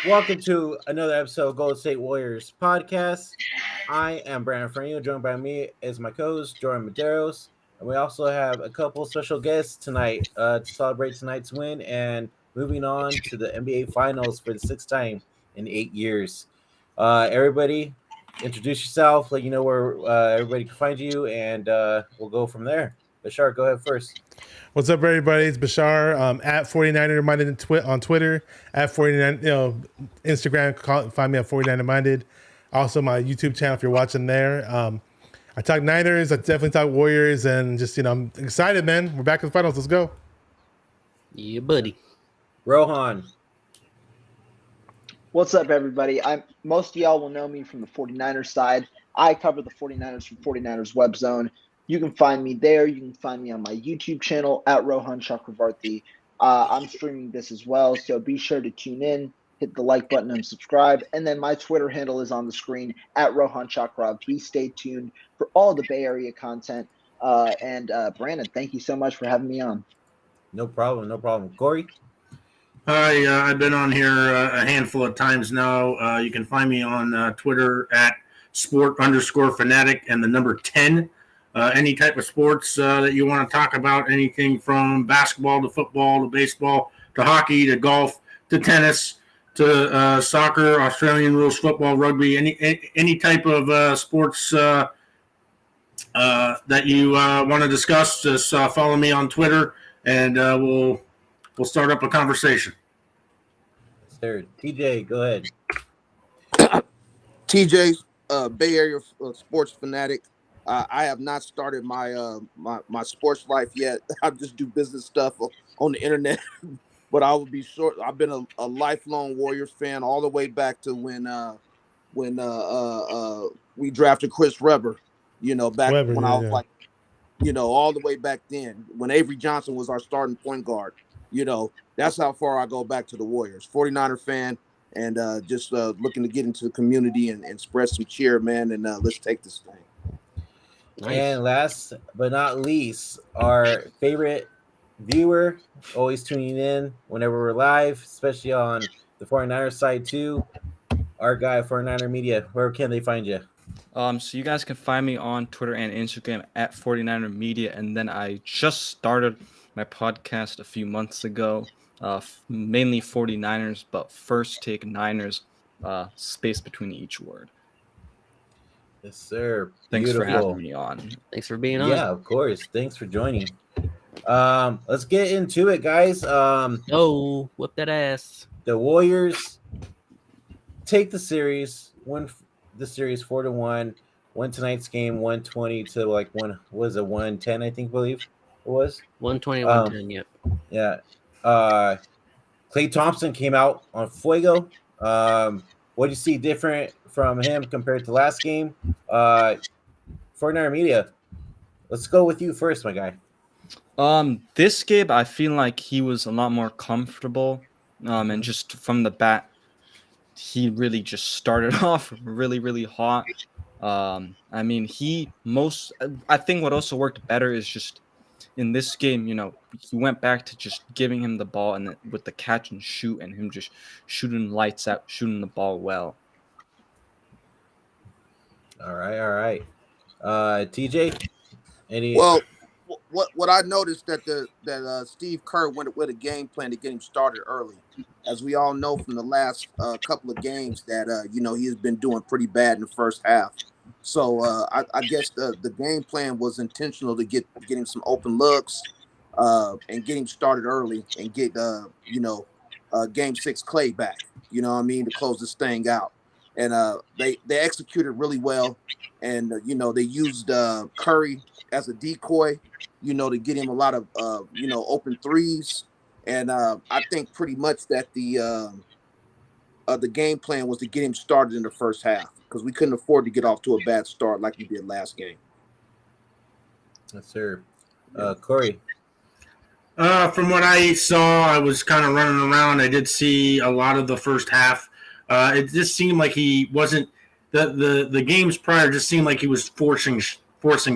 Welcome to another episode of Golden State Warriors podcast. I am Brandon Franio. Joined by me is my co-host Jordan Medeiros, and we also have a couple special guests tonight to celebrate tonight's win and moving on to the NBA Finals for the sixth time in 8 years. Everybody, introduce yourself. Let you know where everybody can find you, and we'll go from there. Bashar, go ahead first. What's up, everybody? It's Bashar at 49er Minded on Twitter, at 49, Instagram. Find me at 49er Minded. Also, my YouTube channel if you're watching there. I talk Niners. I definitely talk Warriors, and just I'm excited, man. We're back in the finals. Let's go. Yeah, buddy. Rohan. What's up, everybody? Most of y'all will know me from the 49ers side. I cover the 49ers from 49ers Web Zone. You can find me there. You can find me on my YouTube channel at Rohan Chakravarti. I'm streaming this as well, so be sure to tune in, hit the like button, and subscribe. And then my Twitter handle is on the screen at Rohan Chakrav. Please stay tuned for all the Bay Area content. And Brandon, thank you so much for having me on. No problem. Cory? Hi, I've been on here a handful of times now. You can find me on Twitter at sport_fanatic and the number 10. Any type of sports that you want to talk about, anything from basketball to football to baseball to hockey to golf to tennis to soccer, Australian rules, football, rugby, any type of sports that you want to discuss, just follow me on Twitter, and we'll start up a conversation. Sir, TJ, go ahead. TJ, Bay Area sports fanatic. I have not started my my sports life yet. I just do business stuff on the internet. But I will be short. I've been a lifelong Warriors fan all the way back to when we drafted Chris Webber. Back when I was like, all the way back then when Avery Johnson was our starting point guard. That's how far I go back to the Warriors. 49er fan, and just looking to get into the community and spread some cheer, man. And let's take this thing. Nice. And last but not least, our favorite viewer, always tuning in whenever we're live, especially on the 49er side too. Our guy, 49er Media. Where can they find you? So you guys can find me on Twitter and Instagram at 49er Media, and then I just started my podcast a few months ago, mainly 49ers, but first take Niners, space between each word. Yes, sir. Thanks Beautiful. for having me on. Thanks for being on. Yeah, of course. Thanks for joining. Let's get into it, guys. Whoop that ass. The Warriors take the series, win the series 4-1, win tonight's game 120 to 110, I believe it was. 120, 110, yep. Yeah. Klay Thompson came out on Fuego. What do you see different from him compared to last game? 49er Media, let's go with you first, my guy. This game, I feel like he was a lot more comfortable. And just from the bat, he really just started off really, really hot. I think what also worked better is just in this game, he went back to just giving him the ball and with the catch and shoot and him just shooting lights out, shooting the ball well. All right. TJ, any? Well, what I noticed that Steve Kerr went with a game plan to get him started early, as we all know from the last couple of games that he has been doing pretty bad in the first half. So I guess the game plan was intentional to get him some open looks and get him started early and get Game 6 Klay back. To close this thing out. And they executed really well, and they used Curry as a decoy, to get him a lot of open threes. And I think pretty much that the game plan was to get him started in the first half because we couldn't afford to get off to a bad start like we did last game. Yes, sir. Cory. From what I saw, I was kind of running around. I did see a lot of the first half. It just seemed like he wasn't the games prior. Just seemed like he was forcing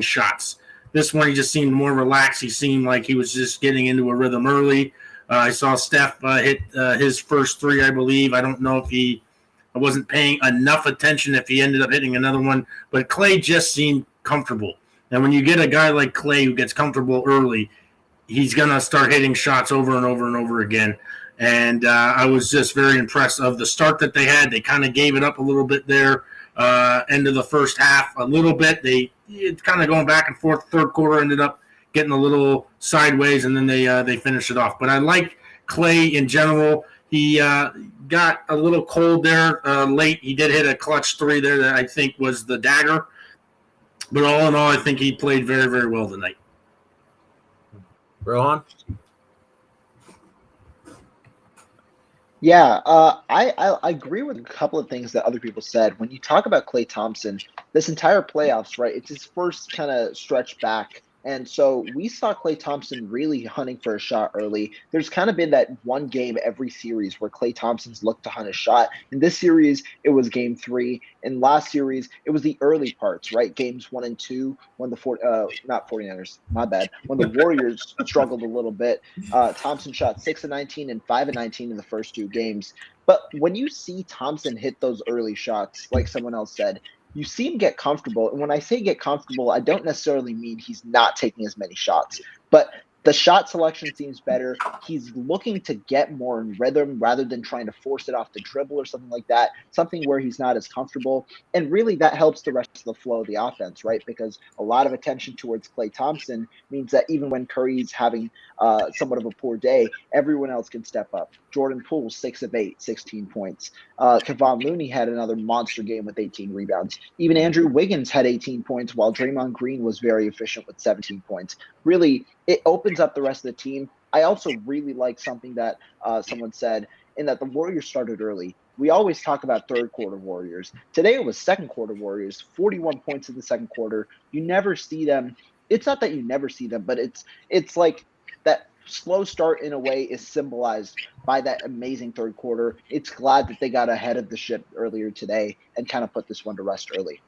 shots. This one, he just seemed more relaxed. He seemed like he was just getting into a rhythm early. I saw Steph hit his first three, I believe. I don't know if I wasn't paying enough attention if he ended up hitting another one, but Klay just seemed comfortable. And when you get a guy like Klay who gets comfortable early, he's going to start hitting shots over and over and over again. And I was just very impressed of the start that they had. They kind of gave it up a little bit there, end of the first half a little bit. It's kind of going back and forth. Third quarter ended up getting a little sideways, and then they finished it off. But I like Klay in general. He got a little cold there late. He did hit a clutch three there that I think was the dagger. But all in all, I think he played very, very well tonight. Rohan? Yeah, I agree with a couple of things that other people said. When you talk about Klay Thompson, this entire playoffs, right, it's his first kind of stretch back. And so we saw Klay Thompson really hunting for a shot early. There's kind of been that one game every series where Klay Thompson's looked to hunt a shot. In this series, it was game 3. In last series, it was the early parts, right? Games 1 and 2, when the not 49ers, my bad. When the Warriors struggled a little bit, Thompson shot 6 of 19 and 5 of 19 in the first 2 games. But when you see Thompson hit those early shots, like someone else said, you see him get comfortable. And when I say get comfortable, I don't necessarily mean he's not taking as many shots, but the shot selection seems better. He's looking to get more in rhythm rather than trying to force it off the dribble or something like that, something where he's not as comfortable. And really that helps the rest of the flow of the offense, right? Because a lot of attention towards Klay Thompson means that even when Curry's having somewhat of a poor day, everyone else can step up. Jordan Poole, 6 of 8, 16 points. Kevon Looney had another monster game with 18 rebounds. Even Andrew Wiggins had 18 points, while Draymond Green was very efficient with 17 points. Really, it opens up the rest of the team. I also really like something that someone said, in that the Warriors started early. We always talk about third quarter Warriors. Today it was second quarter Warriors, 41 points in the second quarter. You never see them. It's not that you never see them, but it's like that slow start in a way is symbolized by that amazing third quarter. It's glad that they got ahead of the ship earlier today and kind of put this one to rest early.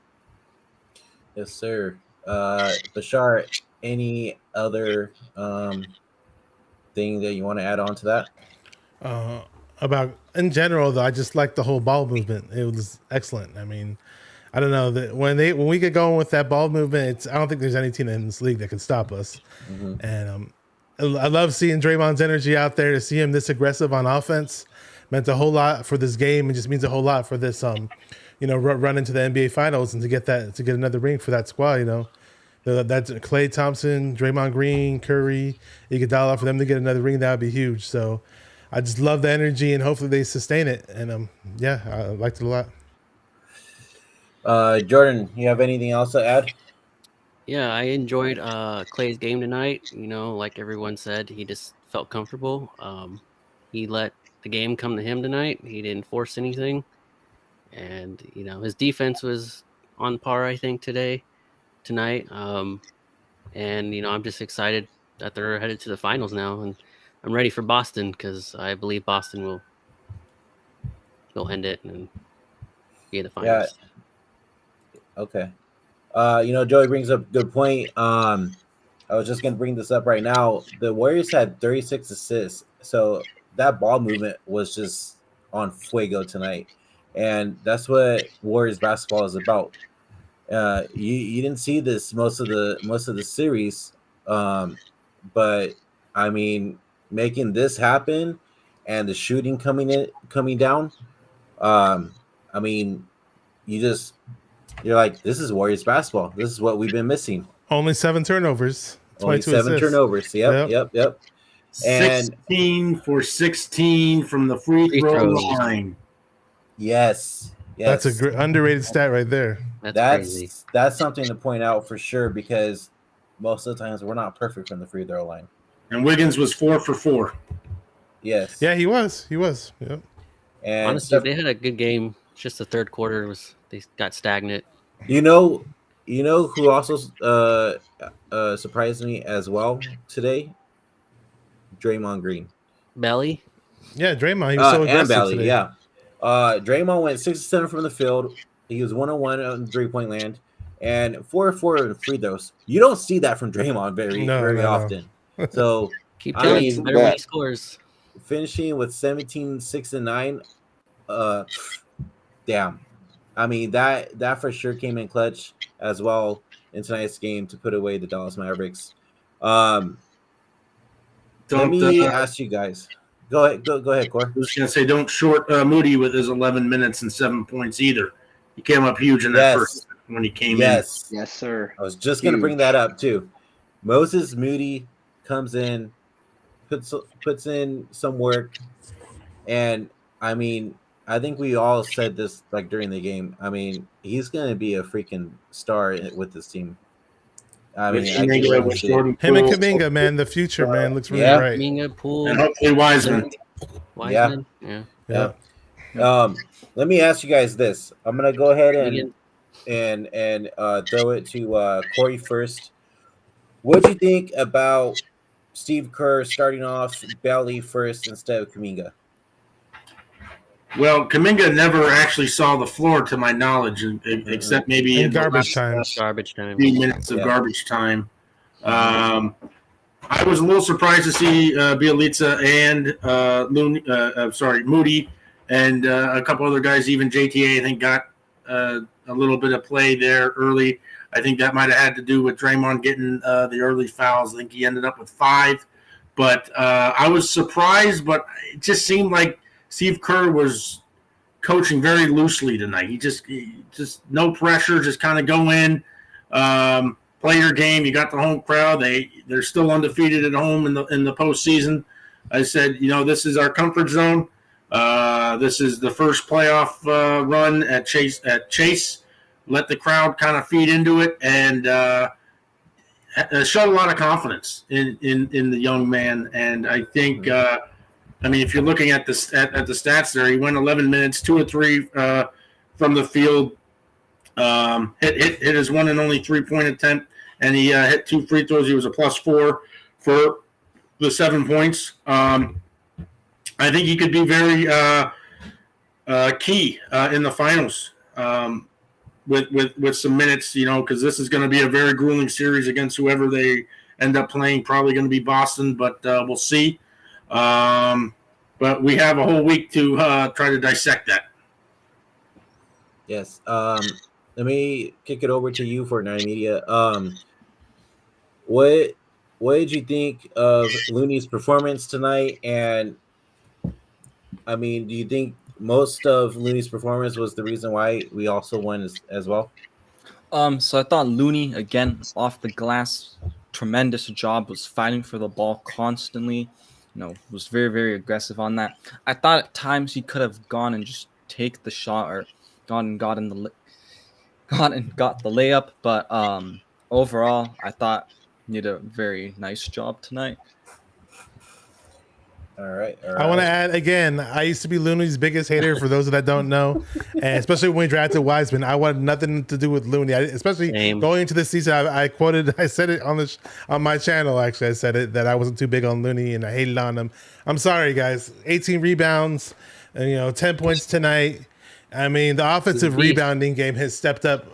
Yes, sir. Bashar, any other thing that you want to add on to that? About in general, though, I just like the whole ball movement. It was excellent. I mean, I don't know that when we get going with that ball movement, I don't think there's any team in this league that can stop us. Mm-hmm. And I love seeing Draymond's energy out there. To see him this aggressive on offense meant a whole lot for this game. It just means a whole lot for this, run into the NBA Finals and to get another ring for that squad. That's Klay Thompson, Draymond Green, Curry, Iguodala. For them to get another ring, that would be huge. So I just love the energy, and hopefully they sustain it. And I liked it a lot. Jordan, you have anything else to add? Yeah, I enjoyed Klay's game tonight. Like everyone said, he just felt comfortable. He let the game come to him tonight. He didn't force anything. And, his defense was on par, I think, tonight. And, I'm just excited that they're headed to the finals now. And I'm ready for Boston because I believe Boston will end it and be in the finals. Yeah. Okay. Joey brings up a good point. I was just going to bring this up right now. The Warriors had 36 assists. So that ball movement was just on fuego tonight. And that's what Warriors basketball is about. You didn't see this most of the series. But I mean, making this happen and the shooting coming down. I mean, you're like, this is Warriors basketball. This is what we've been missing. Only 7 turnovers. Only 7 turnovers. Yep. And 16 for 16 from the free throw line. Yes. That's a underrated stat right there. That's something to point out for sure, because most of the times we're not perfect from the free throw line. And Wiggins was 4 for 4. Yes. Yeah, he was. Yep. And honestly, they had a good game. Just the third quarter they got stagnant. You know who also surprised me as well today? Draymond Green. Belly? Yeah, Draymond. He was so aggressive Belly, today. Yeah. Draymond went 6 of 7 from the field. He was 1-1 on 3-point land and 4 of 4 in free throws. You don't see that from Draymond very often. So keep telling you, better when he scores. finishing with 17, 6, and 9. Damn. I mean that for sure came in clutch as well in tonight's game to put away the Dallas Mavericks. Let me ask you guys. Go ahead, Cor. I was going to say, don't short Moody with his 11 minutes and 7 points either. He came up huge in that first when he came in. Yes, sir. I was just going to bring that up too. Moses Moody comes in, puts in some work, and I mean, I think we all said this like during the game. I mean, he's going to be a freaking star with this team. I mean, him and Kuminga, man, the future, man, looks really bright. Kuminga, Poole, and hopefully Wiseman. Yeah. Let me ask you guys this. I'm gonna go ahead and throw it to Corey first. What do you think about Steve Kerr starting off Bailey first instead of Kuminga? Well, Kuminga never actually saw the floor, to my knowledge, except maybe in garbage time. Garbage time. 3 minutes of garbage time. I was a little surprised to see Bielitsa and Moody and a couple other guys, even JTA, I think, got a little bit of play there early. I think that might have had to do with Draymond getting the early fouls. I think he ended up with 5. But I was surprised, but it just seemed like Steve Kerr was coaching very loosely tonight. He just no pressure, just kind of go in, play your game. You got the home crowd. They're still undefeated at home in the postseason. I said, this is our comfort zone. This is the first playoff run at Chase. Let the crowd kind of feed into it and showed a lot of confidence in the young man. And I think. If you're looking at the stats there, he went 11 minutes, 2 or 3 from the field, hit his one and only 3-point attempt, and he hit 2 free throws. He was a +4 for the 7 points. I think he could be very key in the finals with some minutes, because this is going to be a very grueling series against whoever they end up playing. Probably going to be Boston, but we'll see. But we have a whole week to try to dissect that. Yes. Let me kick it over to you for 9 Media. What did you think of Looney's performance tonight? And I mean, do you think most of Looney's performance was the reason why we also won as well? So I thought Looney, again, off the glass, tremendous job, was fighting for the ball constantly. Was very, very aggressive on that. I thought at times he could have gone and just take the shot or gone and got the layup. But overall, I thought he did a very nice job tonight. All right. I want to add again, I used to be Looney's biggest hater for those that don't know. And especially when we drafted Wiseman, I wanted nothing to do with Looney. Especially going into the season, I said it on my channel, actually. I said it that I wasn't too big on Looney and I hated on him. I'm sorry, guys. 18 rebounds, and, 10 points tonight. I mean, the offensive rebounding game has stepped up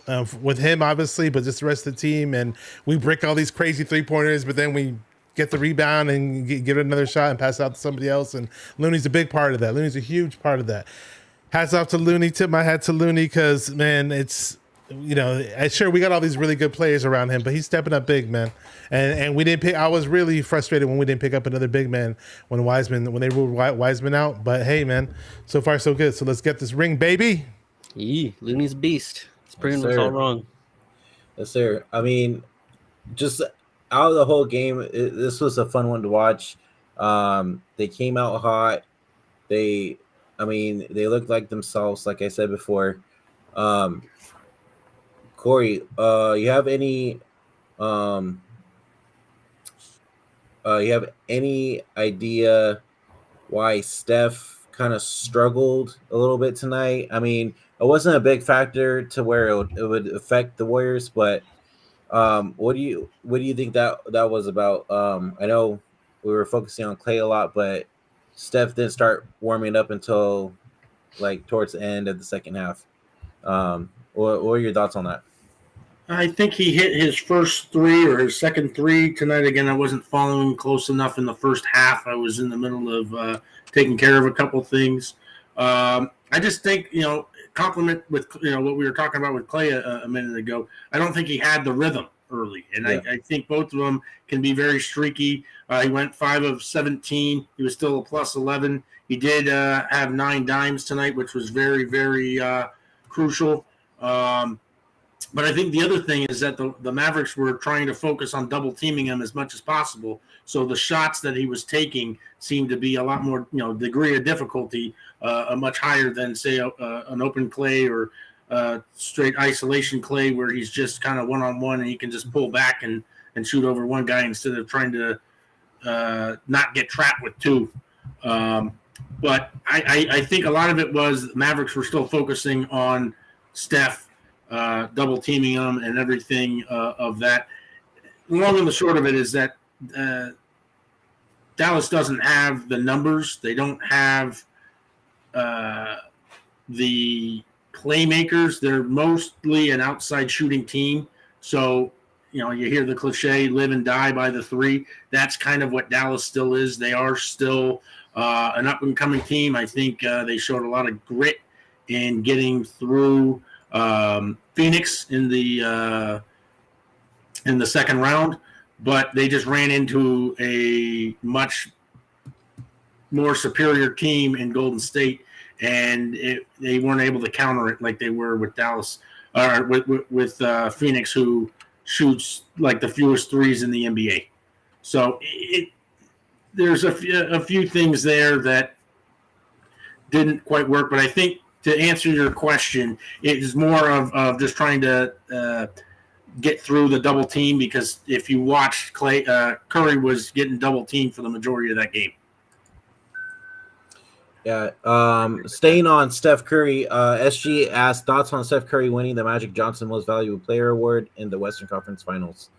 with him, obviously, but just the rest of the team. And we brick all these crazy 3-pointers, but then we get the rebound and give it another shot and pass it out to somebody else. And Looney's a big part of that. Looney's a huge part of that. Hats off to Looney. Tip my hat to Looney because, man, it's, sure, we got all these really good players around him, but he's stepping up big, man. And we didn't pick. I was really frustrated when we didn't pick up another big man when they ruled Wiseman out. But hey, man, so far so good. So let's get this ring, baby. Looney's a beast. It's proving us all wrong. Yes, sir. I mean, just out of the whole game, this was a fun one to watch. They came out hot. They looked like themselves, like I said before. Corey, you have any idea why Steph kind of struggled a little bit tonight? I mean, it wasn't a big factor to where it would affect the Warriors, but what do you think that was about? I know we were focusing on Klay a lot, but Steph didn't start warming up until like towards the end of the second half. What are your thoughts on that? I think he hit his first three or his second three tonight. Again, I wasn't following close enough in the first half. I was in the middle of taking care of a couple things. I just think, compliment with, what we were talking about with Clay a minute ago. I don't think he had the rhythm early. And Yeah. I think both of them can be very streaky. He went 5 of 17. He was still a plus 11. He did have 9 dimes tonight, which was very, very crucial. But I think the other thing is that the Mavericks were trying to focus on double teaming him as much as possible. So the shots that he was taking seemed to be a lot more, degree of difficulty, a much higher than, say, an open Clay or straight isolation Clay, where he's just kind of one-on-one and he can just pull back and shoot over one guy instead of trying to not get trapped with two. But I think a lot of it was Mavericks were still focusing on Steph, double teaming him and everything of that. Long and the short of it is that Dallas doesn't have the numbers. They don't have the playmakers. They're mostly an outside shooting team. So, you hear the cliche, live and die by the three. That's kind of what Dallas still is. They are still an up-and-coming team. I think they showed a lot of grit in getting through Phoenix in the second round, but they just ran into a much more superior team in Golden State, and they weren't able to counter it like they were with Dallas or with Phoenix, who shoots like the fewest threes in the NBA. So there's a few things there that didn't quite work, but I think, to answer your question, it is more of just trying to get through the double team, because if you watched Curry was getting double teamed for the majority of that game. Yeah. Staying on Steph Curry, SG asked thoughts on Steph Curry winning the Magic Johnson Most Valuable Player Award in the Western Conference Finals.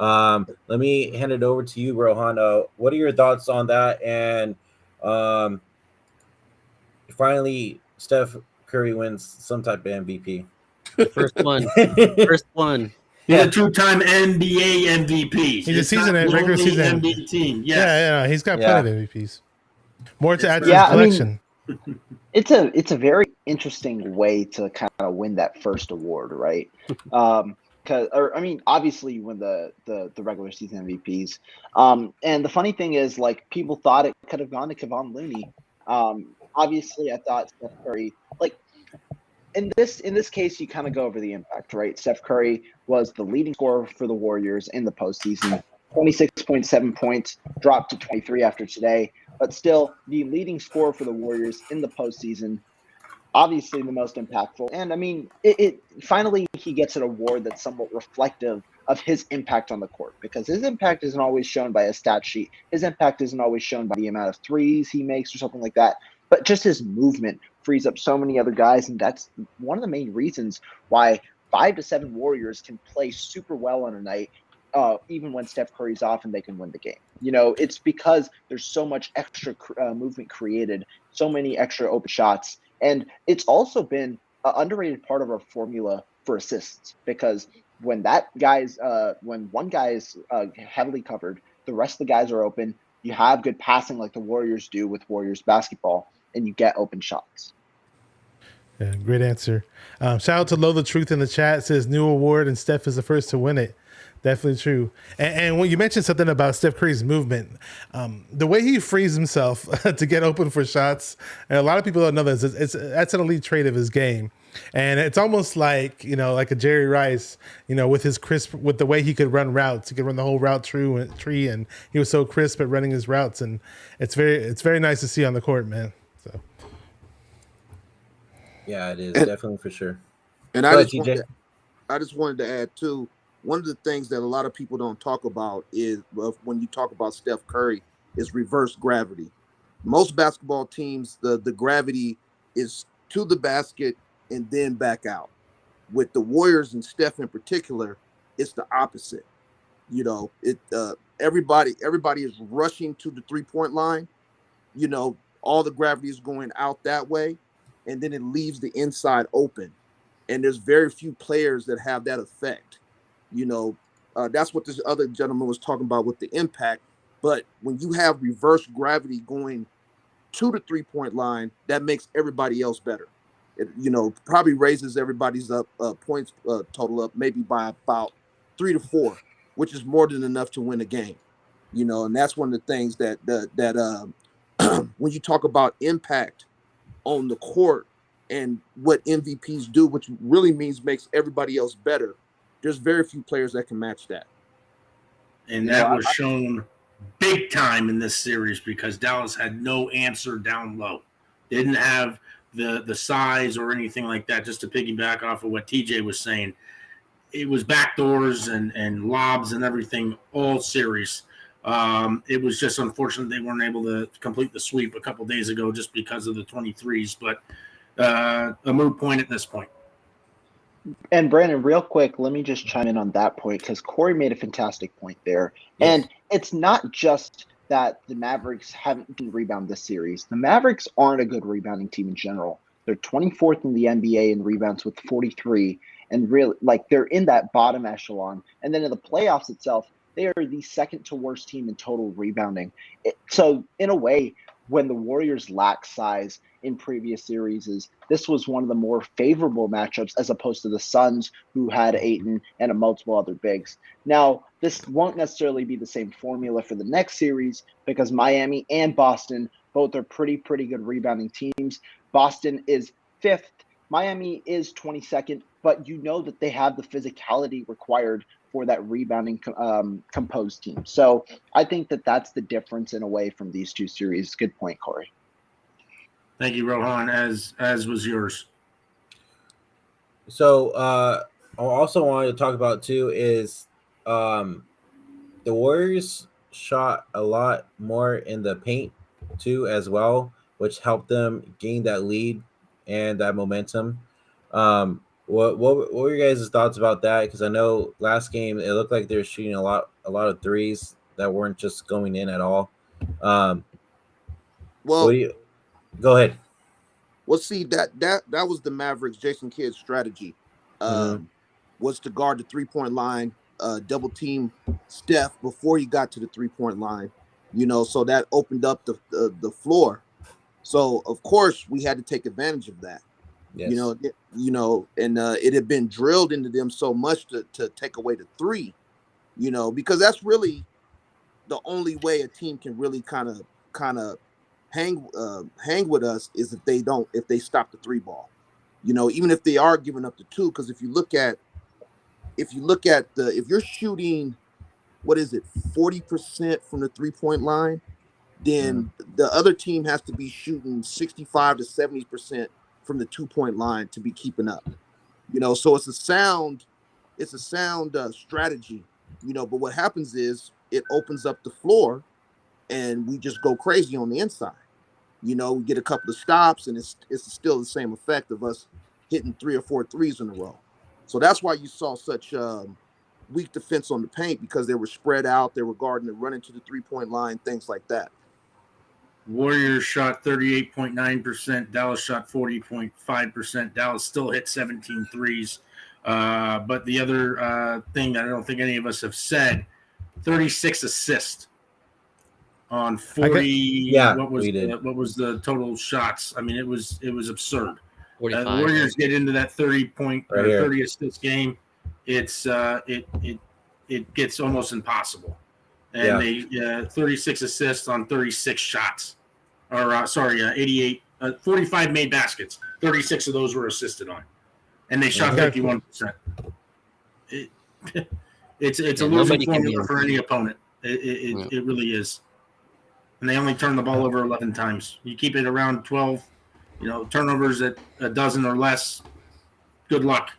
Let me hand it over to you, Rohan. What are your thoughts on that? And finally, Steph Curry wins some type of MVP. First one. He's a 2-time NBA MVP. He's a regular season MVP team. Yes. Yeah, he's got plenty of MVPs. More to add to his Yeah, collection. It's a very interesting way to kind of win that first award, right? Obviously you win the regular season MVPs. And the funny thing is, like, people thought it could have gone to Kevon Looney. Obviously, I thought Steph Curry, like, in this case, you kind of go over the impact, right? Steph Curry was the leading scorer for the Warriors in the postseason. 26.7 points, dropped to 23 after today, but still the leading scorer for the Warriors in the postseason. Obviously, the most impactful. And I mean, it finally he gets an award that's somewhat reflective of his impact on the court, because his impact isn't always shown by a stat sheet. His impact isn't always shown by the amount of threes he makes or something like that. But just his movement frees up so many other guys, and that's one of the main reasons why 5 to 7 Warriors can play super well on a night, even when Steph Curry's off, and they can win the game. It's because there's so much extra movement created, so many extra open shots, and it's also been an underrated part of our formula for assists, because when one guy is heavily covered, the rest of the guys are open. You have good passing like the Warriors do with Warriors basketball, and you get open shots. Yeah, great answer. Shout out to Lo the Truth in the chat. Says new award and Steph is the first to win it. Definitely true. And when you mentioned something about Steph Curry's movement, the way he frees himself to get open for shots, and a lot of people don't know this, that's an elite trait of his game. And it's almost like, like a Jerry Rice, with his crisp, with the way he could run routes. He could run the whole route tree, and he was so crisp at running his routes. And it's very nice to see on the court, man. So. Yeah, it is definitely for sure. And I just wanted to add too, one of the things that a lot of people don't talk about is when you talk about Steph Curry is reverse gravity. Most basketball teams, the gravity is to the basket and then back out. With the Warriors and Steph in particular, it's the opposite. Everybody is rushing to the 3-point line. All the gravity is going out that way, and then it leaves the inside open. And there's very few players that have that effect. That's what this other gentleman was talking about with the impact. But when you have reverse gravity going to the 3-point line, that makes everybody else better. It, probably raises everybody's points total up maybe by about 3 to 4, which is more than enough to win a game. And that's one of the things that when you talk about impact on the court and what MVPs do, which really means makes everybody else better, there's very few players that can match that. And that was shown big time in this series because Dallas had no answer down low. They didn't have the size or anything like that. Just to piggyback off of what TJ was saying, it was backdoors and lobs and everything all series. It was just unfortunate they weren't able to complete the sweep a couple days ago just because of the 23s, but a moot point at this point. And Brandon, real quick, let me just chime in on that point because Cory made a fantastic point there. Yes. And it's not just that the Mavericks haven't been rebound this series. The Mavericks aren't a good rebounding team in general. They're 24th in the NBA in rebounds with 43, and really, they're in that bottom echelon. And then in the playoffs itself, they are the second to worst team in total rebounding. So in a way, when the Warriors lack size in previous series, this was one of the more favorable matchups as opposed to the Suns, who had Ayton and multiple other bigs. Now, this won't necessarily be the same formula for the next series because Miami and Boston both are pretty good rebounding teams. Boston is 5th. Miami is 22nd, but you know that they have the physicality required for that rebounding composed team. So I think that that's the difference in a way from these two series. Good point, Cory. Thank you, Rohan, as was yours. So I also wanted to talk about too is the Warriors shot a lot more in the paint too as well, which helped them gain that lead and that momentum. What were your guys' thoughts about that? Because I know last game it looked like they were shooting a lot of threes that weren't just going in at all. Go ahead. Well, see that was the Mavericks, Jason Kidd's strategy, was to guard the 3-point line, double team Steph before he got to the 3-point line. So that opened up the floor. So of course we had to take advantage of that. Yes. And it had been drilled into them so much to take away the 3, because that's really the only way a team can really kind of hang with us is if they stop the 3 ball, even if they are giving up the 2, because if you're shooting, 40% from the 3-point line, then the other team has to be shooting 65 to 70% from the 2-point line to be keeping up, so it's a sound strategy, but what happens is it opens up the floor and we just go crazy on the inside. We get a couple of stops and it's still the same effect of us hitting 3 or 4 threes in a row. So that's why you saw such weak defense on the paint, because they were spread out. They were guarding and running to the 3-point line, things like that. Warriors shot 38.9%. Dallas shot 40.5%. Dallas still hit 17 threes. But the other thing that I don't think any of us have said, 36 assists on 40. What was the total shots? I mean, it was absurd. The Warriors get into that 30 assist game. It's it gets almost impossible. And they 36 assists on 36 shots. Or 88, 45 made baskets. 36 of those were assisted on, and they shot 51%. It's a losing formula for any opponent. It really is. And they only turn the ball over 11 times. You keep it around 12, turnovers at a dozen or less. Good luck.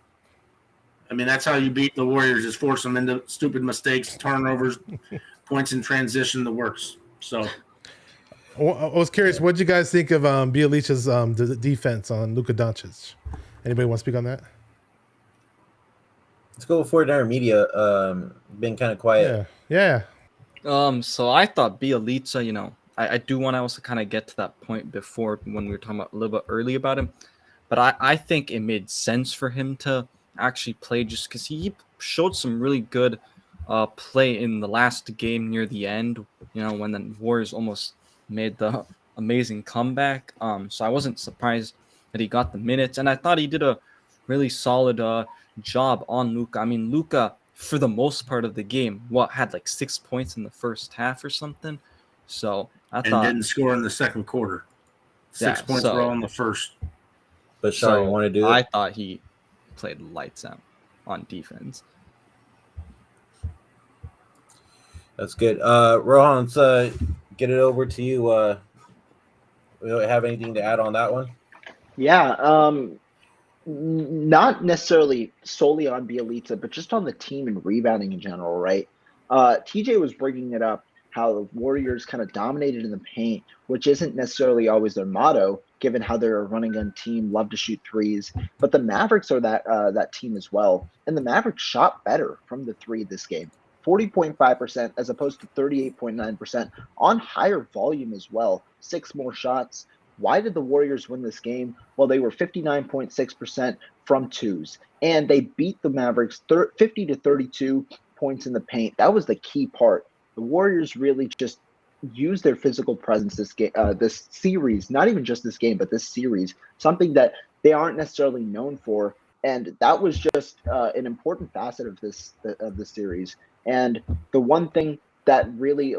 I mean, that's how you beat the Warriors, is force them into stupid mistakes, turnovers, points in transition, the works. So. I was curious, what did you guys think of Bjelica's the defense on Luka Doncic? Anybody want to speak on that? Let's go with 49er media. Been kind of quiet. Yeah. So I thought Bjelica, I do want to also kind of get to that point before when we were talking about a little bit early about him, but I think it made sense for him to actually play just because he showed some really good play in the last game near the end, when the Warriors almost made the amazing comeback. So I wasn't surprised that he got the minutes, and I thought he did a really solid job on Luka. I mean, Luka, for the most part of the game, had like 6 points in the first half or something. So I thought didn't score in the second quarter. 6 points were all in the first. But Sean, you want to do it? I thought he played lights out on defense. That's good. Rohan, let's get it over to you. We don't have anything to add on that one? Yeah, not necessarily solely on Bjelica, but just on the team and rebounding in general, right? TJ was bringing it up, how the Warriors kind of dominated in the paint, which isn't necessarily always their motto, given how they're a running gun team, love to shoot threes. But the Mavericks are that team as well. And the Mavericks shot better from the three this game, 40.5% as opposed to 38.9% on higher volume as well, 6 more shots. Why did the Warriors win this game? Well, they were 59.6% from twos, and they beat the Mavericks 50 to 32 points in the paint. That was the key part. The Warriors really just used their physical presence this game, this series, not even just this game, but this series, something that they aren't necessarily known for, and that was just an important facet of the series. And the one thing that really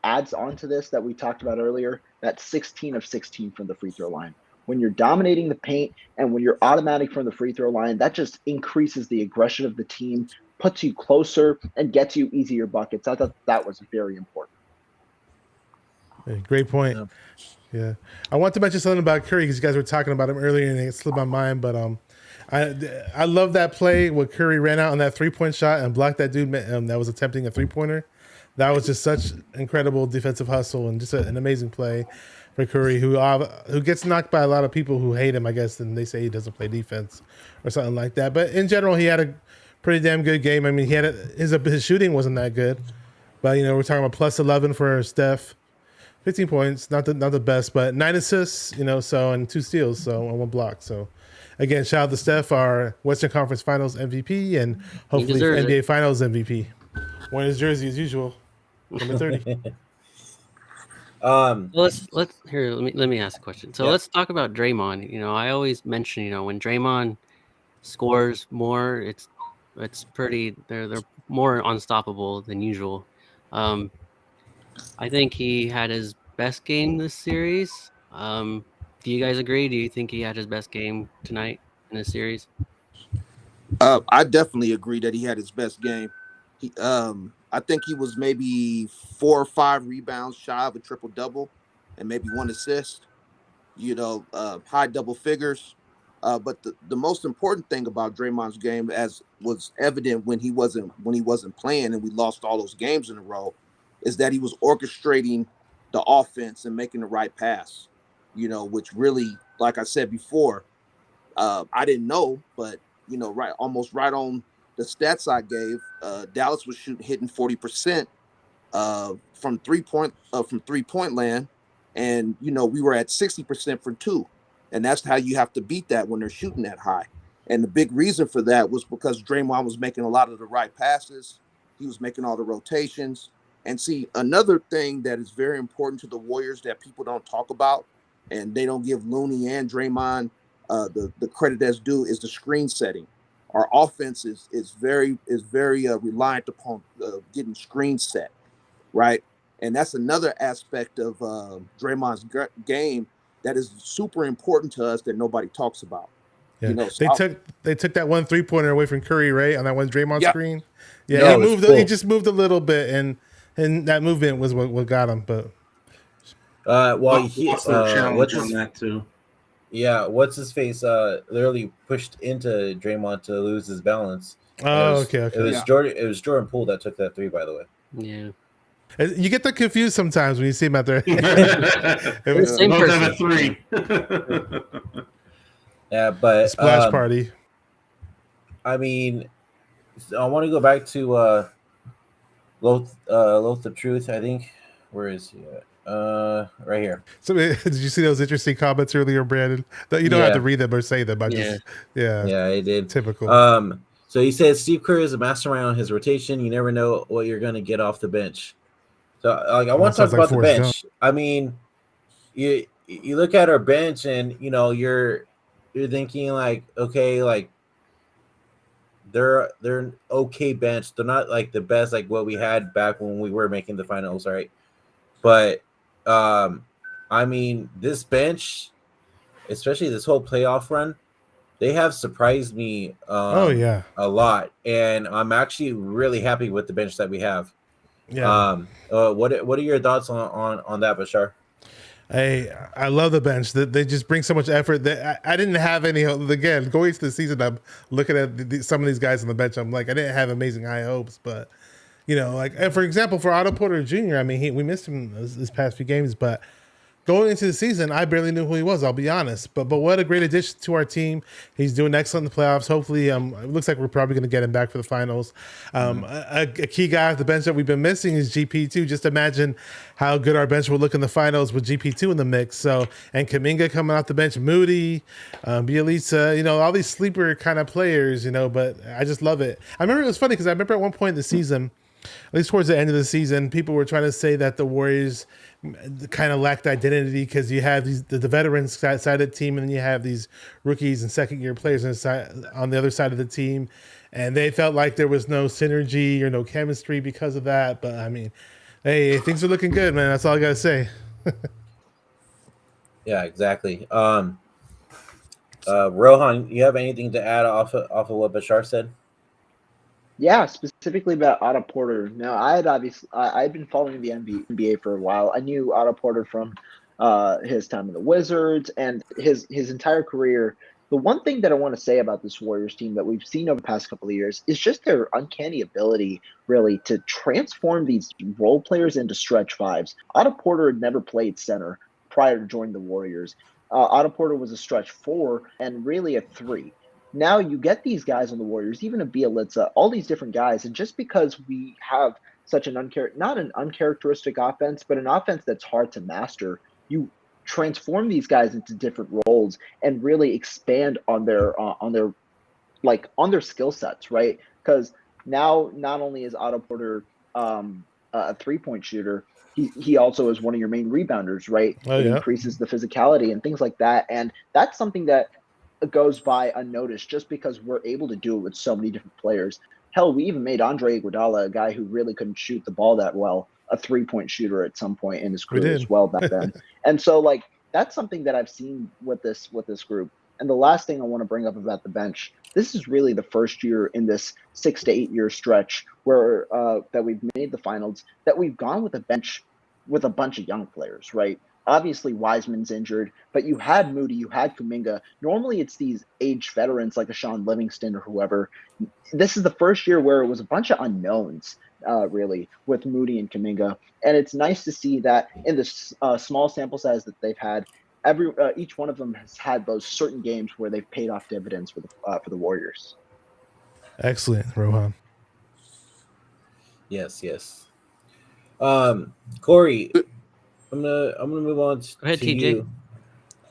adds on to this that we talked about earlier, that 16 of 16 from the free throw line. When you're dominating the paint and when you're automatic from the free throw line, that just increases the aggression of the team, puts you closer, and gets you easier buckets. I thought that was very important. Hey, great point. Yeah. I want to mention something about Curry because you guys were talking about him earlier and it slipped my mind, but I love that play where Curry ran out on that 3-point shot and blocked that dude that was attempting a 3-pointer. That was just such incredible defensive hustle and just an amazing play for Curry, who gets knocked by a lot of people who hate him, I guess, and they say he doesn't play defense or something like that. But in general, he had a pretty damn good game. I mean, his shooting wasn't that good, but we're talking about plus 11 for Steph, 15 points, not the best, but 9 assists, so and 2 steals, so on 1 block. So again, shout out to Steph, our Western Conference Finals MVP, and hopefully NBA Finals MVP. Wearing his jersey as usual. Number 30. Let me ask a question. So let's talk about Draymond. I always mention, when Draymond scores more, it's pretty. They're more unstoppable than usual. I think he had his best game this series. Do you guys agree? Do you think he had his best game tonight in this series? I definitely agree that he had his best game. I think he was maybe 4 or 5 rebounds shy of a triple-double and maybe 1 assist, high double figures. But the most important thing about Draymond's game, as was evident when he wasn't playing and we lost all those games in a row, is that he was orchestrating the offense and making the right pass, which really, like I said before, I didn't know, but, almost right on the stats I gave, Dallas was hitting 40% from three-point land, and we were at 60% from 2, and that's how you have to beat that when they're shooting that high. And the big reason for that was because Draymond was making a lot of the right passes, he was making all the rotations. And see, another thing that is very important to the Warriors that people don't talk about, and they don't give Looney and Draymond the credit that's due, is the screen setting. Our offense is very reliant upon getting screen set, right? And that's another aspect of Draymond's game that is super important to us that nobody talks about. Yeah. They took that 1 3-pointer away from Curry, right, on that one Draymond screen. Yeah, no, he just moved a little bit, and that movement was what got him. But challenge on that too. Yeah, what's his face? Literally pushed into Draymond to lose his balance. Okay. It was Jordan. It was Jordan Poole that took that 3, by the way. Yeah. You get that confused sometimes when you see him out there. It was same person. Have a 3. Yeah, but splash party. I mean, I want to go back to Loath of Truth. I think. Where is he at? Right here. So, did you see those interesting comments earlier, Brandon? You don't have to read them or say them. Yeah, I did. Typical. So So he said Steve Kerr is a mastermind on his rotation. You never know what you're going to get off the bench. So like I want to talk about the bench. I mean, you look at our bench and you're thinking like, okay, like they're an okay bench. They're not like the best like what we had back when we were making the finals, right? But I mean, this bench, especially this whole playoff run, they have surprised me a lot, and I'm actually really happy with the bench that we have. Yeah. What are your thoughts on that, Bashar? I love the bench. They just bring so much effort. That I didn't have any. Again, going into the season, I'm looking at some of these guys on the bench. I'm like, I didn't have amazing high hopes, but like for example, for Otto Porter Jr., I mean, we missed him this past few games, but going into the season, I barely knew who he was. I'll be honest, but what a great addition to our team. He's doing excellent in the playoffs. Hopefully, it looks like we're probably going to get him back for the finals. A key guy off the bench that we've been missing is GP2. Just imagine how good our bench will look in the finals with GP2 in the mix. So, and Kuminga coming off the bench, Moody, Bielitsa, all these sleeper kind of players, but I just love it. I remember it was funny because I remember at one point in the season, at least towards the end of the season, people were trying to say that the Warriors kind of lacked identity because you have the veterans side of the team, and then you have these rookies and second-year players on the other side of the team, and they felt like there was no synergy or no chemistry because of that. But I mean, hey, things are looking good, man. That's all I gotta say. Yeah, exactly. Rohan, you have anything to add off of what Bashar said? Yeah, specifically about Otto Porter. Now, I'd been following the NBA for a while. I knew Otto Porter from his time in the Wizards and his entire career. The one thing that I want to say about this Warriors team that we've seen over the past couple of years is just their uncanny ability, really, to transform these role players into stretch fives. Otto Porter had never played center prior to joining the Warriors. Otto Porter was a stretch four and really a three. Now you get these guys on the Warriors, even a Bielitsa, all these different guys, and just because we have such not an uncharacteristic offense, but an offense that's hard to master, you transform these guys into different roles and really expand on their skill sets, right? Because now not only is Otto Porter a 3-point shooter, he also is one of your main rebounders, right? Oh, it yeah. increases the physicality and things like that, and that's something that goes by unnoticed just because we're able to do it with so many different players. Hell, we even made Andre Iguodala, a guy who really couldn't shoot the ball that well, a 3-point shooter at some point in his career as well back then. And so like that's something that I've seen with this group. And the last thing I want to bring up about the bench, this is really the first year in this 6 to 8 year stretch where that we've made the finals, that we've gone with a bench with a bunch of young players, right? Obviously, Wiseman's injured, but you had Moody, you had Kuminga. Normally, it's these aged veterans like a Sean Livingston or whoever. This is the first year where it was a bunch of unknowns, really, with Moody and Kuminga. And it's nice to see that in this small sample size that they've had, each one of them has had those certain games where they've paid off dividends for the Warriors. Excellent, Rohan. Yes. Cory, I'm gonna move on to Go ahead, TJ. you.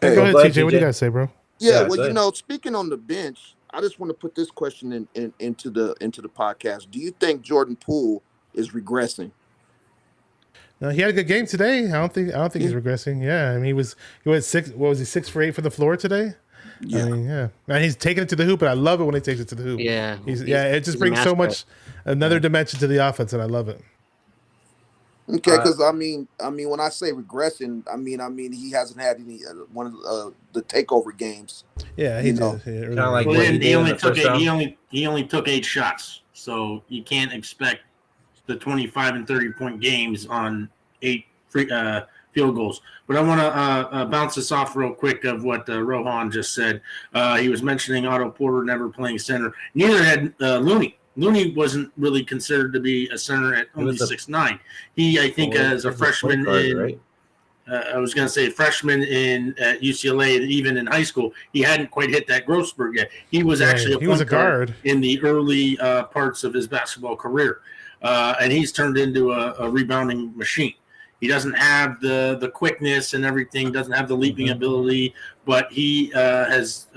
Go ahead, TJ. What do you guys say, bro? Yeah, well, speaking on the bench, I just want to put this question into the podcast. Do you think Jordan Poole is regressing? No, he had a good game today. I don't think he's regressing. Yeah, I mean he was 6. What was he, 6 for 8 for the floor today? Yeah, I mean, yeah. Man, he's taking it to the hoop, and I love it when he takes it to the hoop. Yeah, it just brings so much another dimension to the offense, and I love it. Okay, because I mean, when I say regressing, I mean he hasn't had any one of the takeover games. Yeah, he did. Kind of like well, he only took 8 shots, so you can't expect the 25 and 30-point games on 8 field goals. But I want to bounce this off real quick of what Rohan just said. He was mentioning Otto Porter never playing center. Neither had Looney. Looney wasn't really considered to be a center at only 6'9". He, I think, as a freshman right? I was going to say freshman at UCLA, even in high school, he hadn't quite hit that growth spurt yet. He was actually a guard in the early parts of his basketball career, and he's turned into a rebounding machine. He doesn't have the quickness and everything, doesn't have the leaping ability, but he has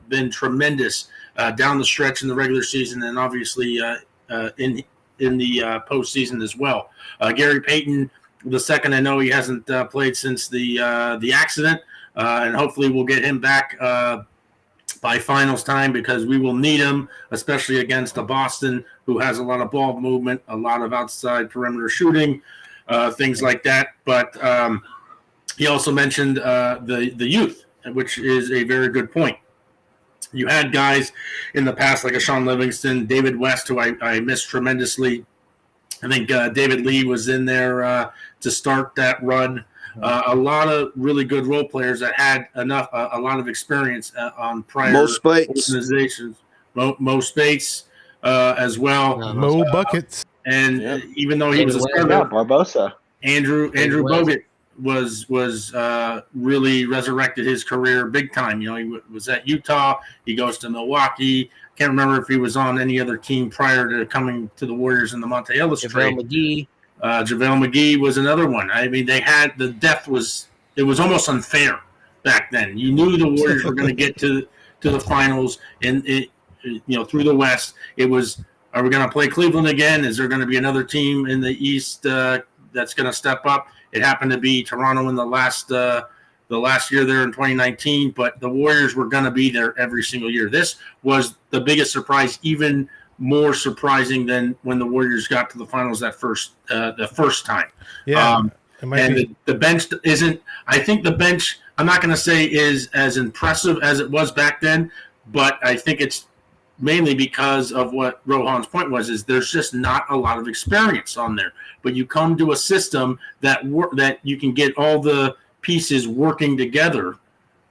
been tremendous down the stretch in the regular season and obviously in the postseason as well. Gary Payton, the second, I know he hasn't played since the accident, and hopefully we'll get him back by finals time because we will need him, especially against a Boston who has a lot of ball movement, a lot of outside perimeter shooting, things like that. But he also mentioned the youth, which is a very good point. You had guys in the past like a Sean Livingston, David West, who I missed tremendously. I think David Lee was in there to start that run. A lot of really good role players that had a lot of experience on prior organizations. Mo Spates as well. Mo Buckets. And even though he was a starter, Barbosa. Andrew Bogut was really resurrected his career big time. You know, he was at Utah. He goes to Milwaukee. Can't remember if he was on any other team prior to coming to the Warriors in the Monte Ellis trade. JaVale McGee was another one. I mean, they had the depth was almost unfair back then. You knew the Warriors were going to get to the finals and through the West. It was, are we going to play Cleveland again? Is there going to be another team in the East that's going to step up? It happened to be Toronto in the last year there in 2019, but the Warriors were going to be there every single year. This was the biggest surprise, even more surprising than when the Warriors got to the finals the first time. Yeah. And the bench isn't, I think the bench, I'm not going to say is as impressive as it was back then, but I think it's mainly because of what Rohan's point was, is there's just not a lot of experience on there. But you come to a system that you can get all the pieces working together.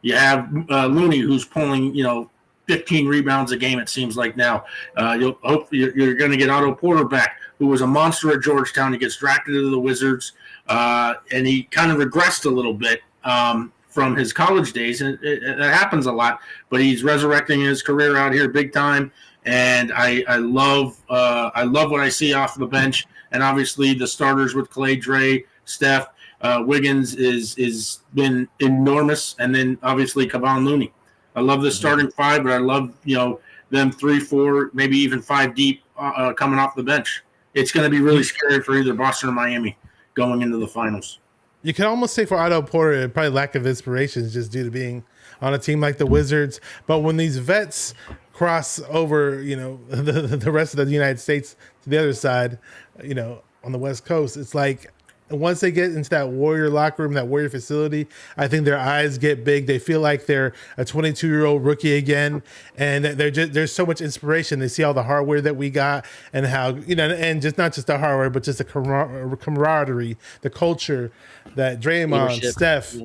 You have Looney, who's pulling, 15 rebounds a game, it seems like now. You're going to get Otto Porter back, who was a monster at Georgetown. He gets drafted into the Wizards, and he kind of regressed a little bit from his college days, and it happens a lot. But he's resurrecting his career out here big time, and I love what I see off the bench. And obviously the starters with Clay, Dre, Steph, Wiggins is been enormous, and then obviously Kevon Looney. I love the starting five, but I love them 3, 4, maybe even 5 deep coming off the bench. It's going to be really scary for either Boston or Miami going into the finals. You can almost say for Otto Porter, probably lack of inspiration is just due to being on a team like the Wizards. But when these vets cross over, the rest of the United States to the other side, on the West Coast, it's like once they get into that Warrior locker room, that Warrior facility, I think their eyes get big. They feel like they're a 22-year-old rookie again, and there's so much inspiration. They see all the hardware that we got, and how and just not just the hardware, but just the camaraderie, the culture that Draymond, Steph,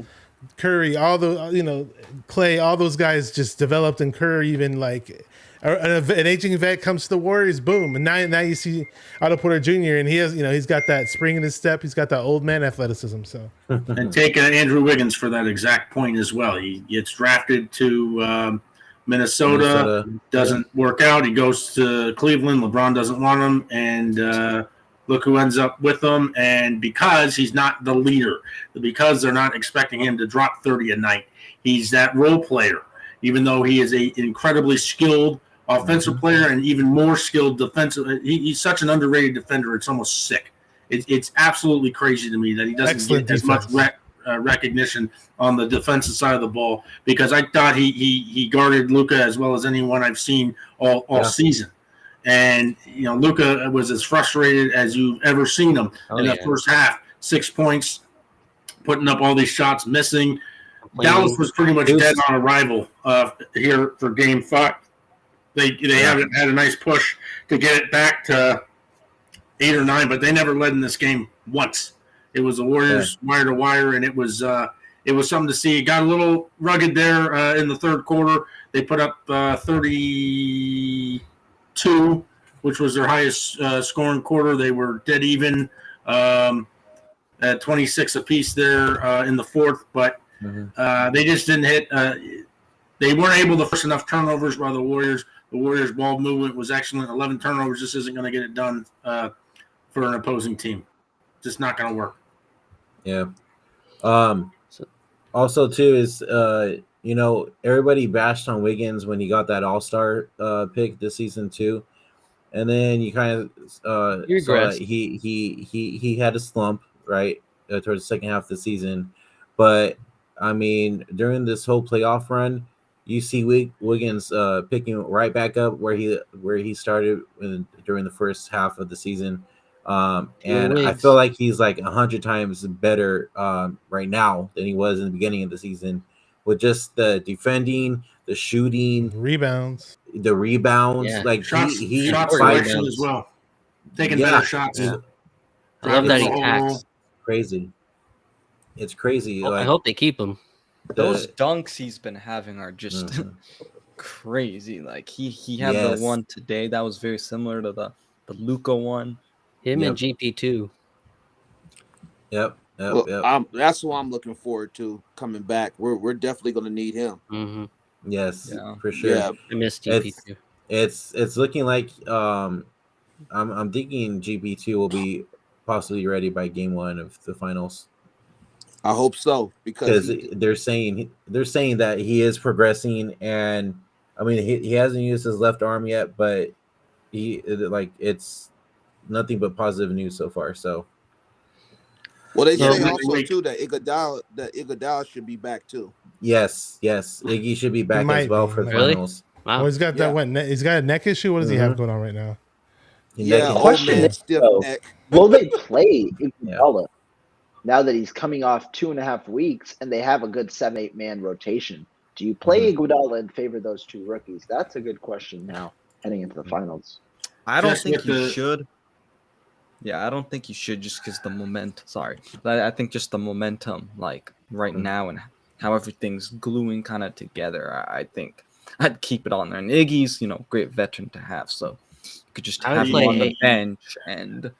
Curry, all the Clay, all those guys just developed, and Curry even like. An aging vet comes to the Warriors, boom, and now you see Otto Porter Jr. and he has he's got that spring in his step, he's got that old man athleticism. So and take Andrew Wiggins for that exact point as well. He gets drafted to Minnesota, doesn't work out. He goes to Cleveland. LeBron doesn't want him, and look who ends up with him. And because he's not the leader, because they're not expecting him to drop 30 a night, he's that role player. Even though he is an incredibly skilled offensive player and even more skilled defensive, he's such an underrated defender. It's almost sick. It's absolutely crazy to me that he doesn't get as much recognition on the defensive side of the ball, because I thought he guarded Luka as well as anyone I've seen all season. And Luka was as frustrated as you've ever seen him in the first half. 6 points, putting up all these shots, missing. Dallas was pretty much dead on arrival here for Game 5. They had a nice push to get it back to 8 or 9, but they never led in this game once. It was the Warriors wire to wire, and it was something to see. It got a little rugged there in the third quarter. They put up 32, which was their highest scoring quarter. They were dead even at 26 apiece there in the fourth, but they just didn't hit. They weren't able to force enough turnovers by the Warriors. The Warriors' ball movement was excellent. 11 turnovers just isn't going to get it done for an opposing team. Just not going to work. Yeah. Um. So, Also, too, is everybody bashed on Wiggins when he got that All-Star pick this season too, and then you kind of he saw that regressed. he had a slump right towards the second half of the season, but I mean during this whole playoff run, you see Wiggins picking right back up where he started during the first half of the season. Go And I feel Wigs. like he's like 100 times better right now than he was in the beginning of the season, with just the defending, the shooting, Rebounds. the rebounds. Yeah. Like he Shot Important fights. selection as rebounds. well. Taking better Yeah, shots. he, Yeah. I love Driving that to he the attacks. hole. crazy. It's crazy. I Like hope they keep him. Those the dunks he's been having are just mhm. crazy. Like he had the Yes. one today that was very similar to the Luca one. Him and Yep. GP2. Yep. Well, that's what I'm looking forward to coming back. We're definitely going to need him. Mm-hmm. Yes, Yeah. for sure. Yeah, I miss It's GP2. it's looking like I'm thinking GB2 will be possibly ready by game one of the finals, I hope so because because they're saying that he is progressing, and I mean he hasn't used his left arm yet, but it's nothing but positive news so far. So well they Yeah, say next also week. too that Iguodala should be back too. yes, Iggy should be back as might well be. for the Really? finals. Well, Wow. he's got Yeah. he's got a neck issue. What does he have going on right now? Neck Yeah, and- old Question man is, stiff though, neck. will they play Yeah. Iguodala now that he's coming off 2.5 weeks and they have a good 7-8 man rotation? Do you play Iguodala and favor those two rookies? That's a good question now heading into the finals. I don't Just think with you the- should. Yeah, I don't think you should just because the momentum. Sorry, but I think just the momentum, like right now, and how everything's gluing kind of together. I think I'd keep it on there. And Iggy's, great veteran to have, so you could just I would have him play on the eight. bench and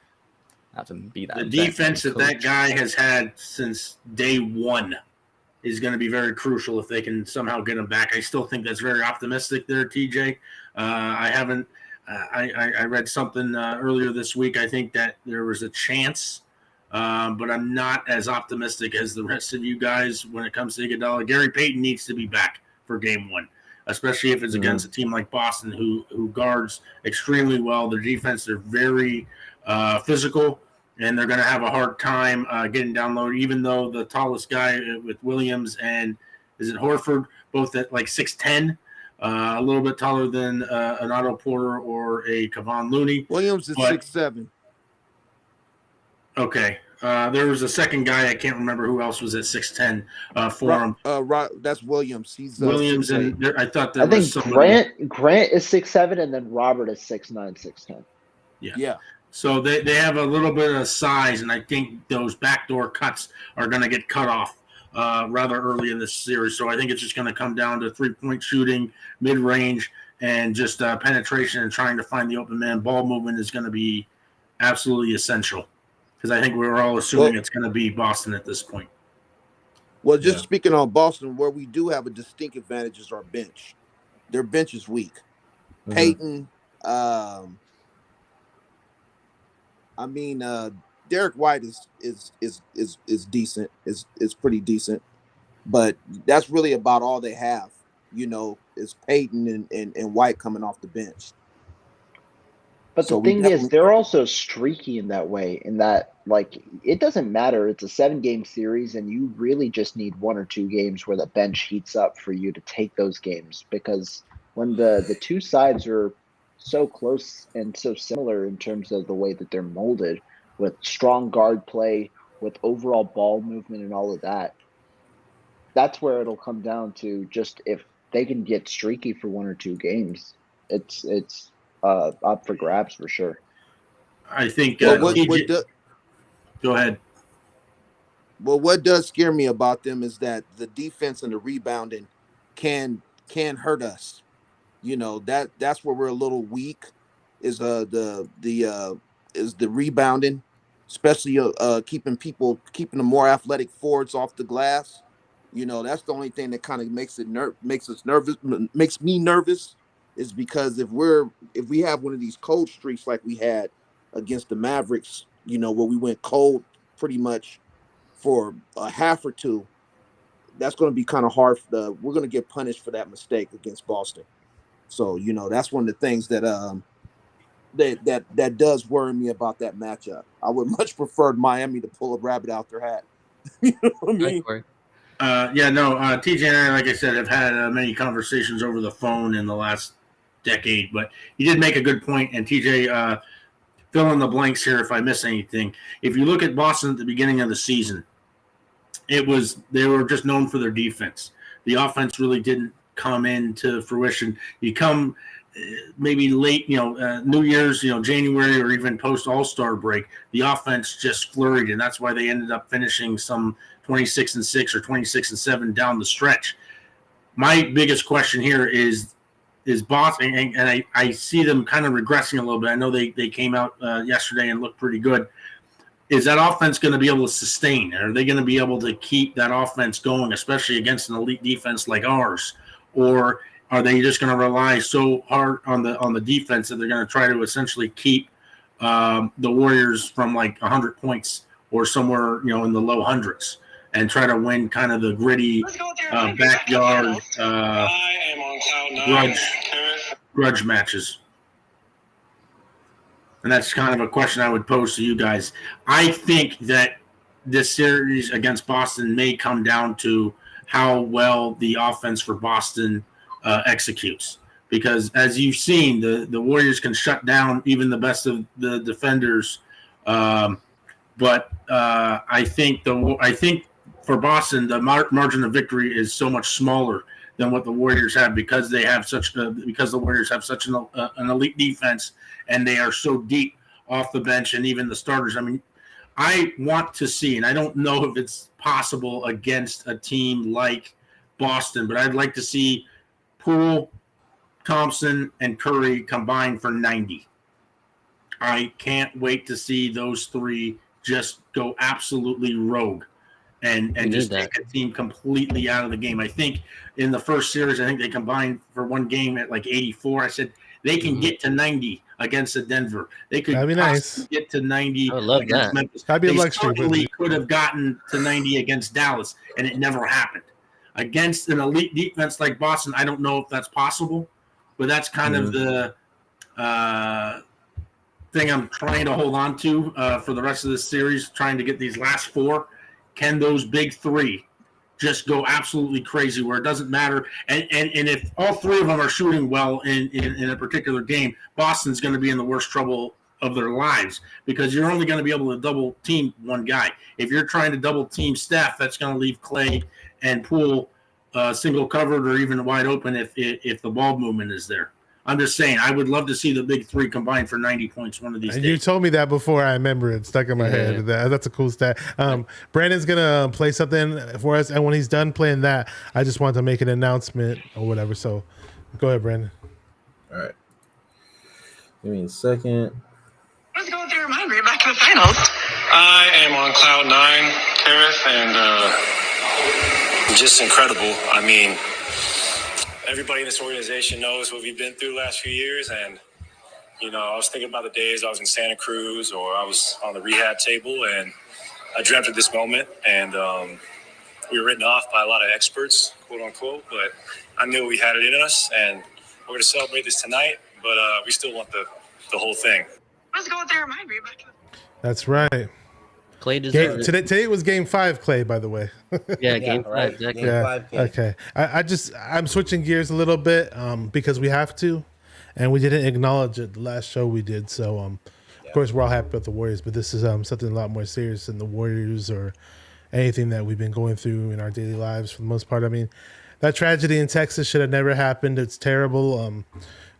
have him be that. The veteran defense that coach. guy has had since day one is going to be very crucial if they can somehow get him back. I still think that's very optimistic there, TJ. I haven't. I read something earlier this week. I think that there was a chance, but I'm not as optimistic as the rest of you guys when it comes to Iguodala. Gary Payton needs to be back for game one, especially if it's against a team like Boston who guards extremely well. Their defense, they're very physical, and they're going to have a hard time getting down low, even though the tallest guy with Williams and is it Horford, both at like 6'10", a little bit taller than an Otto Porter or a Kevon Looney. Williams is But- 6'7". Okay. There was a second guy. I can't remember who else was at 6'10" for him. That's Williams. He's Williams 6'8". and I thought there I think was somebody. Grant is 6'7", and then Robert is 6'9", 6'10". Yeah. So they have a little bit of size, and I think those backdoor cuts are going to get cut off rather early in this series. So I think it's just going to come down to three-point shooting, mid-range, and just penetration and trying to find the open man. Ball movement is going to be absolutely essential because I think we're all assuming it's going to be Boston at this point. Well, just speaking on Boston, where we do have a distinct advantage is our bench. Their bench is weak. Peyton, Derek White is decent. Is pretty decent, but that's really about all they have. Is Peyton and White coming off the bench. But So the we thing is, definitely- they're also streaky in that way, in that, like, it doesn't matter. It's a 7-game series, and you really just need 1 or 2 games where the bench heats up for you to take those games. Because when the two sides are so close and so similar in terms of the way that they're molded, with strong guard play, with overall ball movement and all of that, that's where it'll come down to. Just if they can get streaky for 1 or 2 games, it's up for grabs for sure. I think Well, go ahead. Well, what does scare me about them is that the defense and the rebounding can hurt us. That's where we're a little weak. Is the rebounding, especially keeping the more athletic forwards off the glass. That's the only thing that kind of makes me nervous, is because if we have one of these cold streaks like we had against the Mavericks, where we went cold pretty much for a half or two, that's going to be kind of hard. We're going to get punished for that mistake against Boston. So, you know, that's one of the things that that does worry me about that matchup. I would much prefer Miami to pull a rabbit out their hat. You know what I mean? TJ and I, like I said, have had many conversations over the phone in the last decade, but you did make a good point, and TJ, fill in the blanks here if I miss anything. If you look at Boston at the beginning of the season, they were just known for their defense. The offense really didn't come into fruition. You come maybe late, New Year's, January, or even post All-Star break, the offense just flurried, and that's why they ended up finishing some 26-6 or 26-7 down the stretch. My biggest question here is Boston, and I see them kind of regressing a little bit. I know they came out yesterday and looked pretty good. Is that offense going to be able to sustain? Are they going to be able to keep that offense going, especially against an elite defense like ours? Or are they just going to rely so hard on the defense that they're going to try to essentially keep the Warriors from like 100 points or somewhere in the low hundreds and try to win kind of the gritty backyard grudge matches? And that's kind of a question I would pose to you guys. I think that this series against Boston may come down to how well the offense for Boston executes. Because as you've seen, the Warriors can shut down even the best of the defenders. But I think for Boston, the margin of victory is so much smaller than what the Warriors have because the Warriors have such an elite defense, and they are so deep off the bench and even the starters. I mean, I want to see, and I don't know if it's possible against a team like Boston, but I'd like to see Poole, Thompson, and Curry combined for 90. I can't wait to see those three just go absolutely rogue and just take a team completely out of the game. I think in the first series, I think they combined for one game at like 84. I said they can get to 90 against the Denver. They could get to 90 against Memphis. That'd be a luxury. They certainly could have gotten to 90 against Dallas, and it never happened. Against an elite defense like Boston, I don't know if that's possible, but that's kind of the thing I'm trying to hold on to for the rest of this series, trying to get these last four. Can those big three just go absolutely crazy where it doesn't matter? And if all three of them are shooting well in a particular game, Boston's going to be in the worst trouble of their lives because you're only going to be able to double team one guy. If you're trying to double team Steph, that's going to leave Clay and Poole single covered or even wide open if the ball movement is there. I'm just saying, I would love to see the big three combined for 90 points one of these days. You told me that before. I remember it stuck in my head. That's a cool stat. Brandon's going to play something for us, and when he's done playing that, I just want to make an announcement or whatever. So go ahead, Brandon. All right. Give me a second. Let's go with your reminder. You're back in the finals. I am on cloud 9, Kareth, and just incredible. I mean, everybody in this organization knows what we've been through the last few years. And, I was thinking about the days I was in Santa Cruz or I was on the rehab table, and I dreamt of this moment. And we were written off by a lot of experts, quote unquote, but I knew we had it in us, and we're going to celebrate this tonight, but we still want the whole thing. Let's go with their reminder. That's right. Clay deserves it. Today was game 5, Clay, by the way. Game 5. Exactly. Game 5. Okay. I'm switching gears a little bit because we have to, and we didn't acknowledge it the last show we did. So, of course, we're all happy about the Warriors, but this is something a lot more serious than the Warriors or anything that we've been going through in our daily lives for the most part. I mean, that tragedy in Texas should have never happened. It's terrible.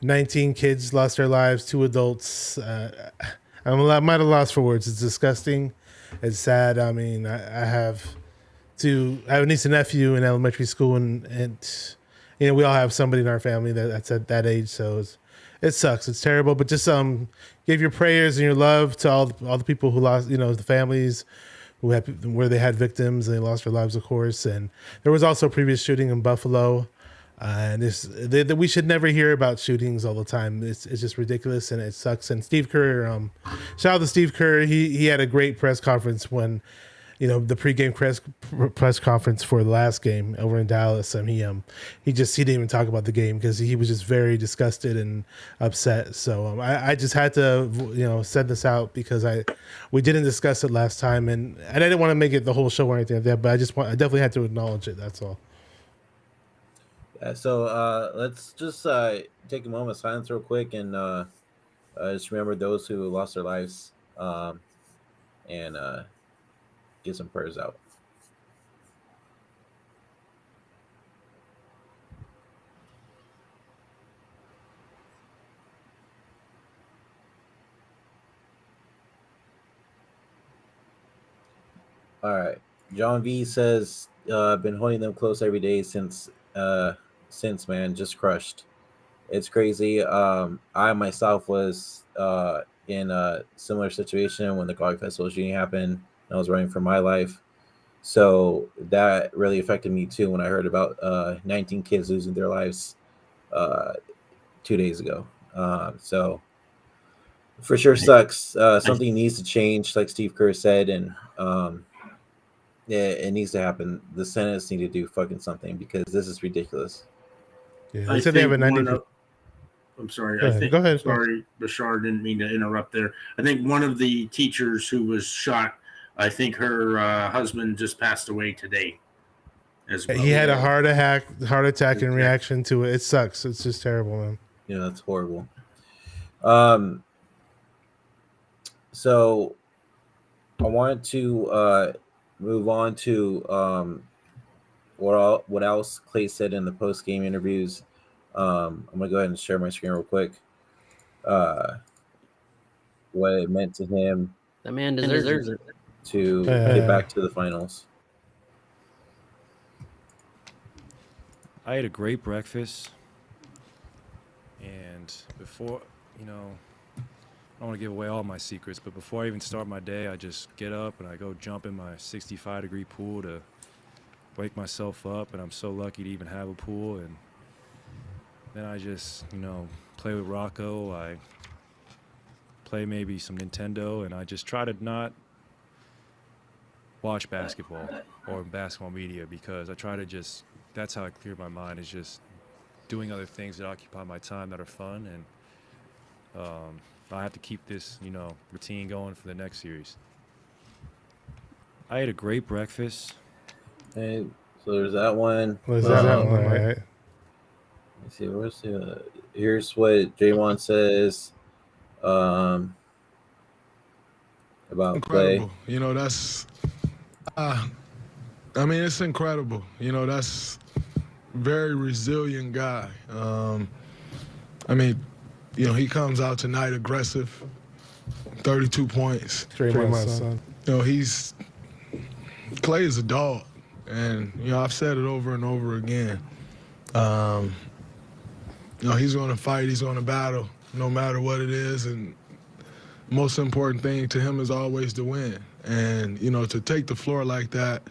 19 kids lost their lives, 2 adults. I might have lost for words. It's disgusting. It's sad. I mean, I have a niece and nephew in elementary school, and we all have somebody in our family that's at that age. So it sucks. It's terrible. But just give your prayers and your love to all the people who lost, the families where they had victims and they lost their lives, of course. And there was also a previous shooting in Buffalo. And we should never hear about shootings all the time. It's just ridiculous, and it sucks. And Steve Kerr, shout out to Steve Kerr. He had a great press conference when the pregame press conference for the last game over in Dallas, and he didn't even talk about the game because he was just very disgusted and upset. So I just had to send this out because we didn't discuss it last time, and I didn't want to make it the whole show or anything like that, but I definitely had to acknowledge it. That's all. Yeah, so let's just take a moment of silence real quick and just remember those who lost their lives, and get some prayers out. All right. John V says, been holding them close every day since man, just crushed. It's crazy. I myself was in a similar situation when the Garlic Festival shooting happened. I was running for my life. So that really affected me too when I heard about 19 kids losing their lives 2 days ago. So for sure sucks. Something needs to change, like Steve Kerr said, and it needs to happen. The Senate's need to do fucking something because this is ridiculous. Yeah, they said they have a 90. I'm sorry. Go ahead. Sorry, Bashar, didn't mean to interrupt there. I think one of the teachers who was shot, I think her husband just passed away today. As well. He had a heart attack in reaction to it. It sucks. It's just terrible, man. Yeah, that's horrible. So I wanted to move on to what else Clay said in the post-game interviews. I'm gonna go ahead and share my screen real quick. What it meant to him. That man deserves it to get back to the finals. I ate a great breakfast, and before, I don't want to give away all my secrets, but before I even start my day, I just get up and I go jump in my 65-degree pool to wake myself up, and I'm so lucky to even have a pool. And then I just, play with Rocco. I play maybe some Nintendo, and I just try to not watch basketball or basketball media because I try to that's how I clear my mind, is just doing other things that occupy my time that are fun. And I have to keep this, routine going for the next series. I ate a great breakfast. Okay, so there's that one. Right? Let's see. Here's what Draymond says about incredible. Clay. That's. It's incredible. That's very resilient guy. He comes out tonight aggressive, 32 points. Draymond's son. Clay is a dog, and I've said it over and over again. He's going to fight. He's going to battle, no matter what it is. And most important thing to him is always to win. And to take the floor like that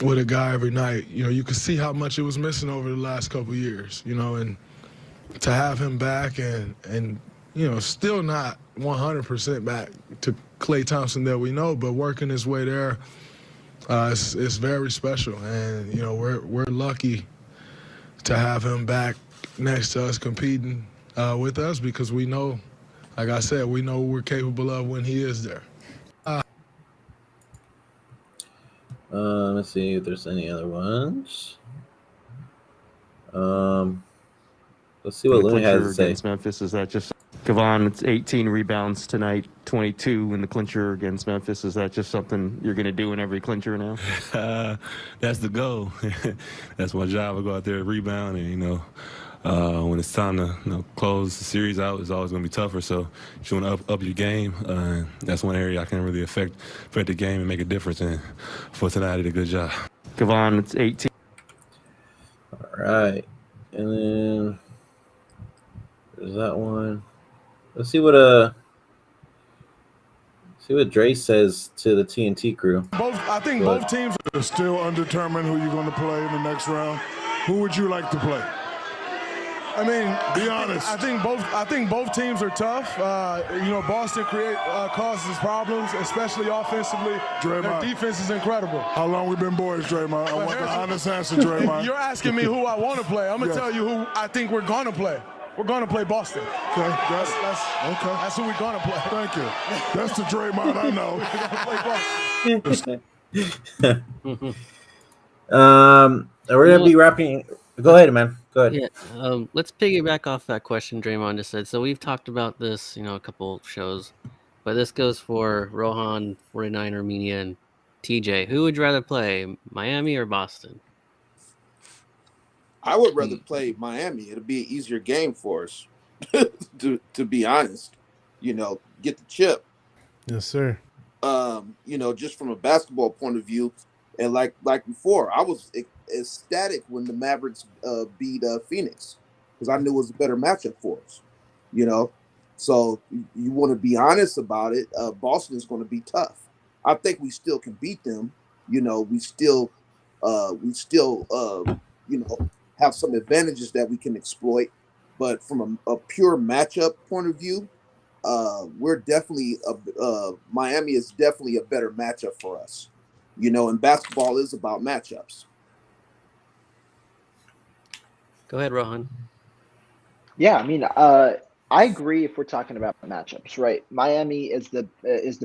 with a guy every night, you could see how much it was missing over the last couple of years. And to have him back and still not 100% back to Klay Thompson that we know, but working his way there, it's very special. And we're lucky to have him back next to us competing with us because we know, like I said, we know what we're capable of when he is there. Let's see if there's any other ones. Let's see what Looney has to say. Against Memphis, is that just Kevon? It's 18 rebounds tonight, 22 in the clincher against Memphis. Is that just something you're going to do in every clincher now? That's the goal. That's my job. I go out there and rebound, and when it's time to close the series out, it's always going to be tougher. So you want to up your game. That's one area I can really affect the game and make a difference. And for tonight, I did a good job. Kevon, it's 18. All right, and then there's that one. Let's see what Dre says to the TNT crew. I think both teams are still undetermined who you're going to play in the next round. Who would you like to play? I mean, Be honest. I think both teams are tough. Boston causes problems, especially offensively. Draymond. Their defense is incredible. How long we been boys, Draymond? I want the honest answer, Draymond. You're asking me who I want to play. I'm gonna tell you who I think we're gonna play. We're gonna play Boston. Okay, that's who we're gonna play. Thank you. That's the Draymond I know. We're gonna play Boston. We're gonna be wrapping. Go ahead, man. Go ahead. Yeah. Let's piggyback off that question Draymond just said. So we've talked about this, a couple shows, but this goes for Rohan, 49er Media, and TJ. Who would you rather play, Miami or Boston? I would rather play Miami. It'll be an easier game for us, to be honest. Get the chip. Yes, sir. Just from a basketball point of view, and like before, I was ecstatic when the Mavericks beat Phoenix because I knew it was a better matchup for us. So you want to be honest about it. Boston is going to be tough. I think we still can beat them. We still have some advantages that we can exploit. But from a pure matchup point of view, we're definitely Miami is definitely a better matchup for us. And basketball is about matchups. Go ahead, Rohan. Yeah, I mean, I agree if we're talking about matchups, right? Miami is the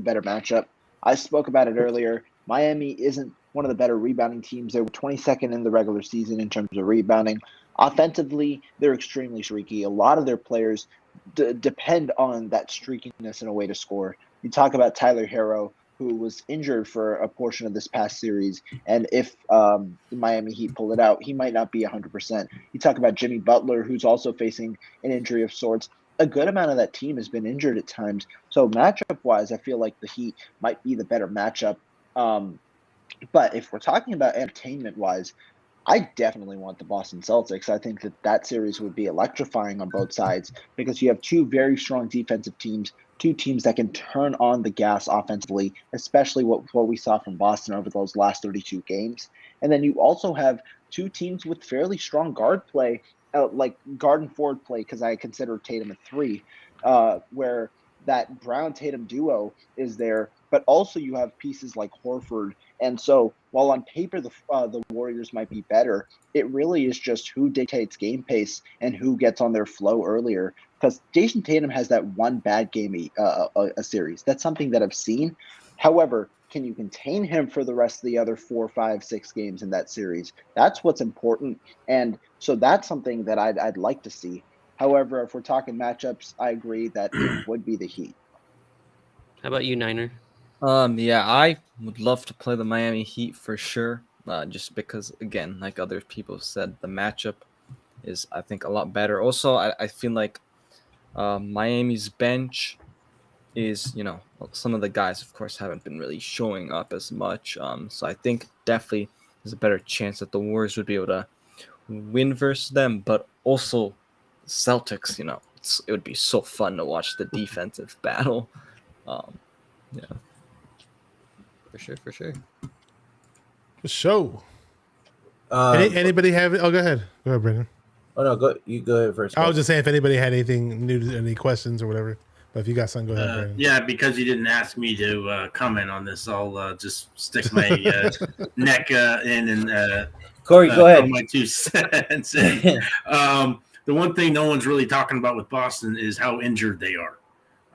better matchup. I spoke about it earlier. Miami isn't one of the better rebounding teams. They were 22nd in the regular season in terms of rebounding. Offensively, they're extremely streaky. A lot of their players depend on that streakiness and a way to score. You talk about Tyler Herro, who was injured for a portion of this past series, and if the Miami Heat pull it out, he might not be 100%. You talk about Jimmy Butler, who's also facing an injury of sorts. A good amount of that team has been injured at times. So matchup-wise, I feel like the Heat might be the better matchup. But if we're talking about entertainment-wise, I definitely want the Boston Celtics. I think that series would be electrifying on both sides because you have two very strong defensive teams, two teams that can turn on the gas offensively, especially what we saw from Boston over those last 32 games. And then you also have two teams with fairly strong guard play, like guard and forward play, because I consider Tatum a 3, where that Brown-Tatum duo is there, but also you have pieces like Horford. And so while on paper the Warriors might be better, it really is just who dictates game pace and who gets on their flow earlier. Because Jason Tatum has that one bad game a series. That's something that I've seen. However, can you contain him for the rest of the other 4, 5, 6 games in that series? That's what's important. And so that's something that I'd like to see. However, if we're talking matchups, I agree that it would be the Heat. How about you, Niner? Yeah, I would love to play the Miami Heat for sure. Just because, again, like other people said, the matchup is, I think, a lot better. Also, I feel like Miami's bench is, some of the guys, of course, haven't been really showing up as much. So I think definitely there's a better chance that the Warriors would be able to win versus them. But also, Celtics, it would be so fun to watch the defensive battle. Yeah. For sure. For sure. Anybody have it? Oh, go ahead. Go ahead, Brandon. Oh, no, you go ahead first. I was just saying if anybody had anything new, any questions or whatever. But if you got something, go ahead, Brandon. Yeah, because you didn't ask me to comment on this, I'll just stick my neck in and Cory, go ahead. My 2 cents. The one thing no one's really talking about with Boston is how injured they are.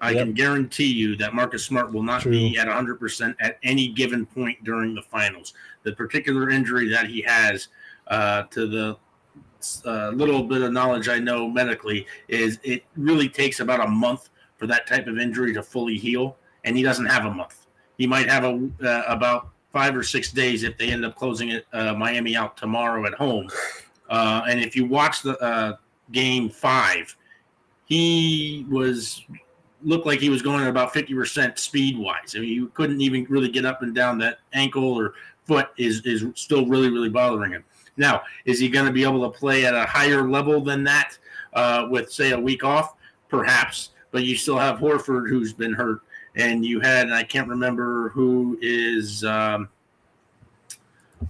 I can guarantee you that Marcus Smart will not be at 100% at any given point during the finals. The particular injury that he has, to the little bit of knowledge I know medically, is it really takes about a month for that type of injury to fully heal, and he doesn't have a month. He might have about 5 or 6 days if they end up closing it Miami out tomorrow at home. And if you watch the game 5, he looked like he was going at about 50% speed-wise. I mean, you couldn't even really get up and down. That ankle or foot is still really, really bothering him. Now, is he going to be able to play at a higher level than that with, say, a week off? Perhaps. But you still have Horford, who's been hurt. And you had, and I can't remember who is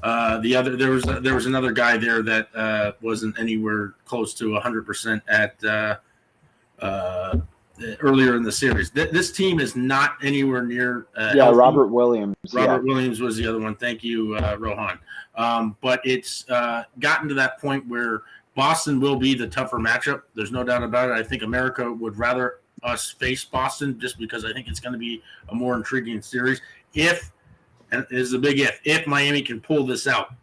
There was another guy there that wasn't anywhere close to 100% at earlier in the series. This team is not anywhere near. Healthy. Robert Williams. Robert Williams was the other one. Thank you, Rohan. But it's gotten to that point where Boston will be the tougher matchup. There's no doubt about it. I think America would rather us face Boston just because I think it's going to be a more intriguing series. And it is a big if Miami can pull this out,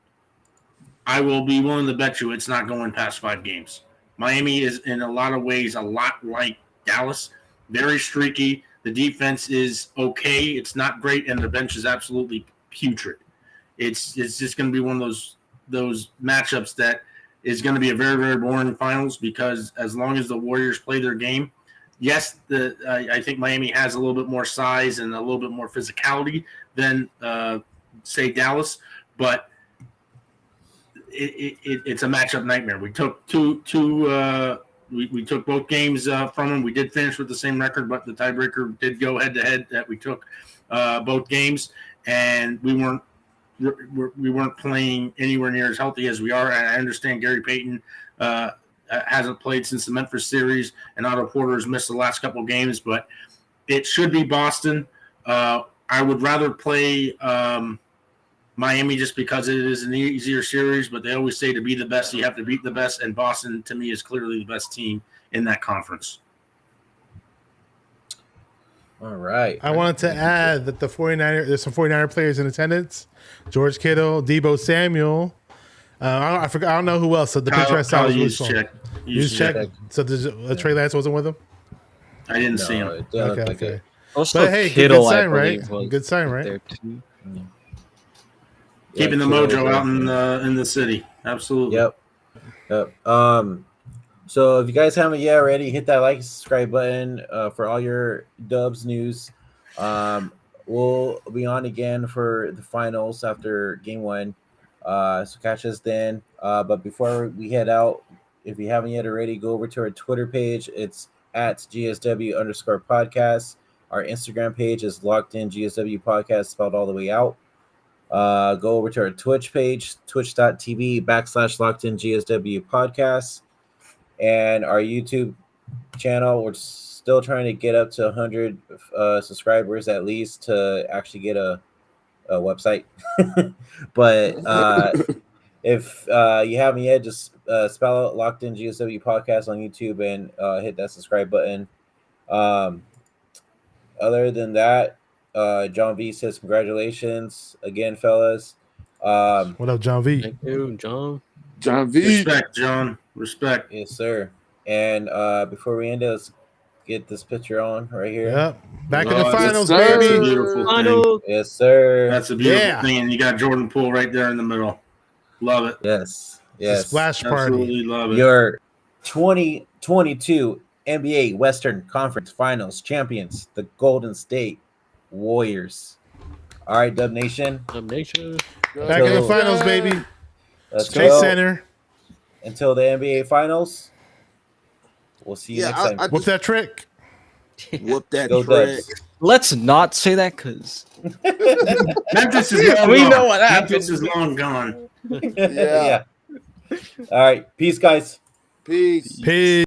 I will be willing to bet you it's not going past 5 games. Miami is in a lot of ways a lot like Dallas, very streaky. The defense is okay. It's not great, and the bench is absolutely putrid. It's just going to be one of those matchups that is going to be a very, very boring finals because as long as the Warriors play their game, yes, I think Miami has a little bit more size and a little bit more physicality than, say, Dallas, but it's a matchup nightmare. We took we took both games from them. We did finish with the same record, but the tiebreaker did go head-to-head that we took both games, and we weren't playing anywhere near as healthy as we are. And I understand Gary Payton hasn't played since the Memphis series, and Otto Porter has missed the last couple of games, but it should be Boston. I would rather play Miami just because it is an easier series, but they always say to be the best, you have to beat the best, and Boston, to me, is clearly the best team in that conference. All right. I wanted to add that there's some 49er players in attendance. George Kittle, Deebo Samuel. I don't know who else. So the picture I saw was really small. Use check. So Trey Lance wasn't with him? I didn't see him. Okay. Also, but hey, Kittle, good sign, right? Good sign, right? There too. Keeping the mojo out in the city. Absolutely. Yep. So if you guys haven't yet already, hit that like, subscribe button for all your Dubs news. We'll be on again for the finals after game 1. So catch us then. But before we head out, if you haven't yet already, go over to our Twitter page. It's at GSW_podcast. Our Instagram page is locked in GSW podcast, spelled all the way out. Go over to our Twitch page, twitch.tv/locked in GSW podcast. And our YouTube channel, we're still trying to get up to 100 subscribers at least to actually get a website. But if you haven't yet, just spell out Locked In GSW Podcast on YouTube and hit that subscribe button. Other than that, John V says congratulations again, fellas. What up, John V? Thank you, John. John V. Respect, John. Respect. Yes, sir. And before we end it, let's get this picture on right here. Yep. Back in the Yes, finals, sir. baby. Beautiful Finals. Yes, sir. That's a beautiful thing. And you got Jordan Poole right there in the middle. Love it. Yes. It's a splash party. Absolutely love it. Your 2022 NBA Western Conference Finals champions, the Golden State Warriors. All right, Dub Nation. Dub Nation. Back in the finals, baby. Let's Chase go. Center. Until the NBA Finals. We'll see you next time. Whoop that trick. Whoop that Go trick. Dubs. Let's not say that because Memphis is long we gone. know what happened. Memphis is long gone. Yeah. All right. Peace, guys. Peace. Peace.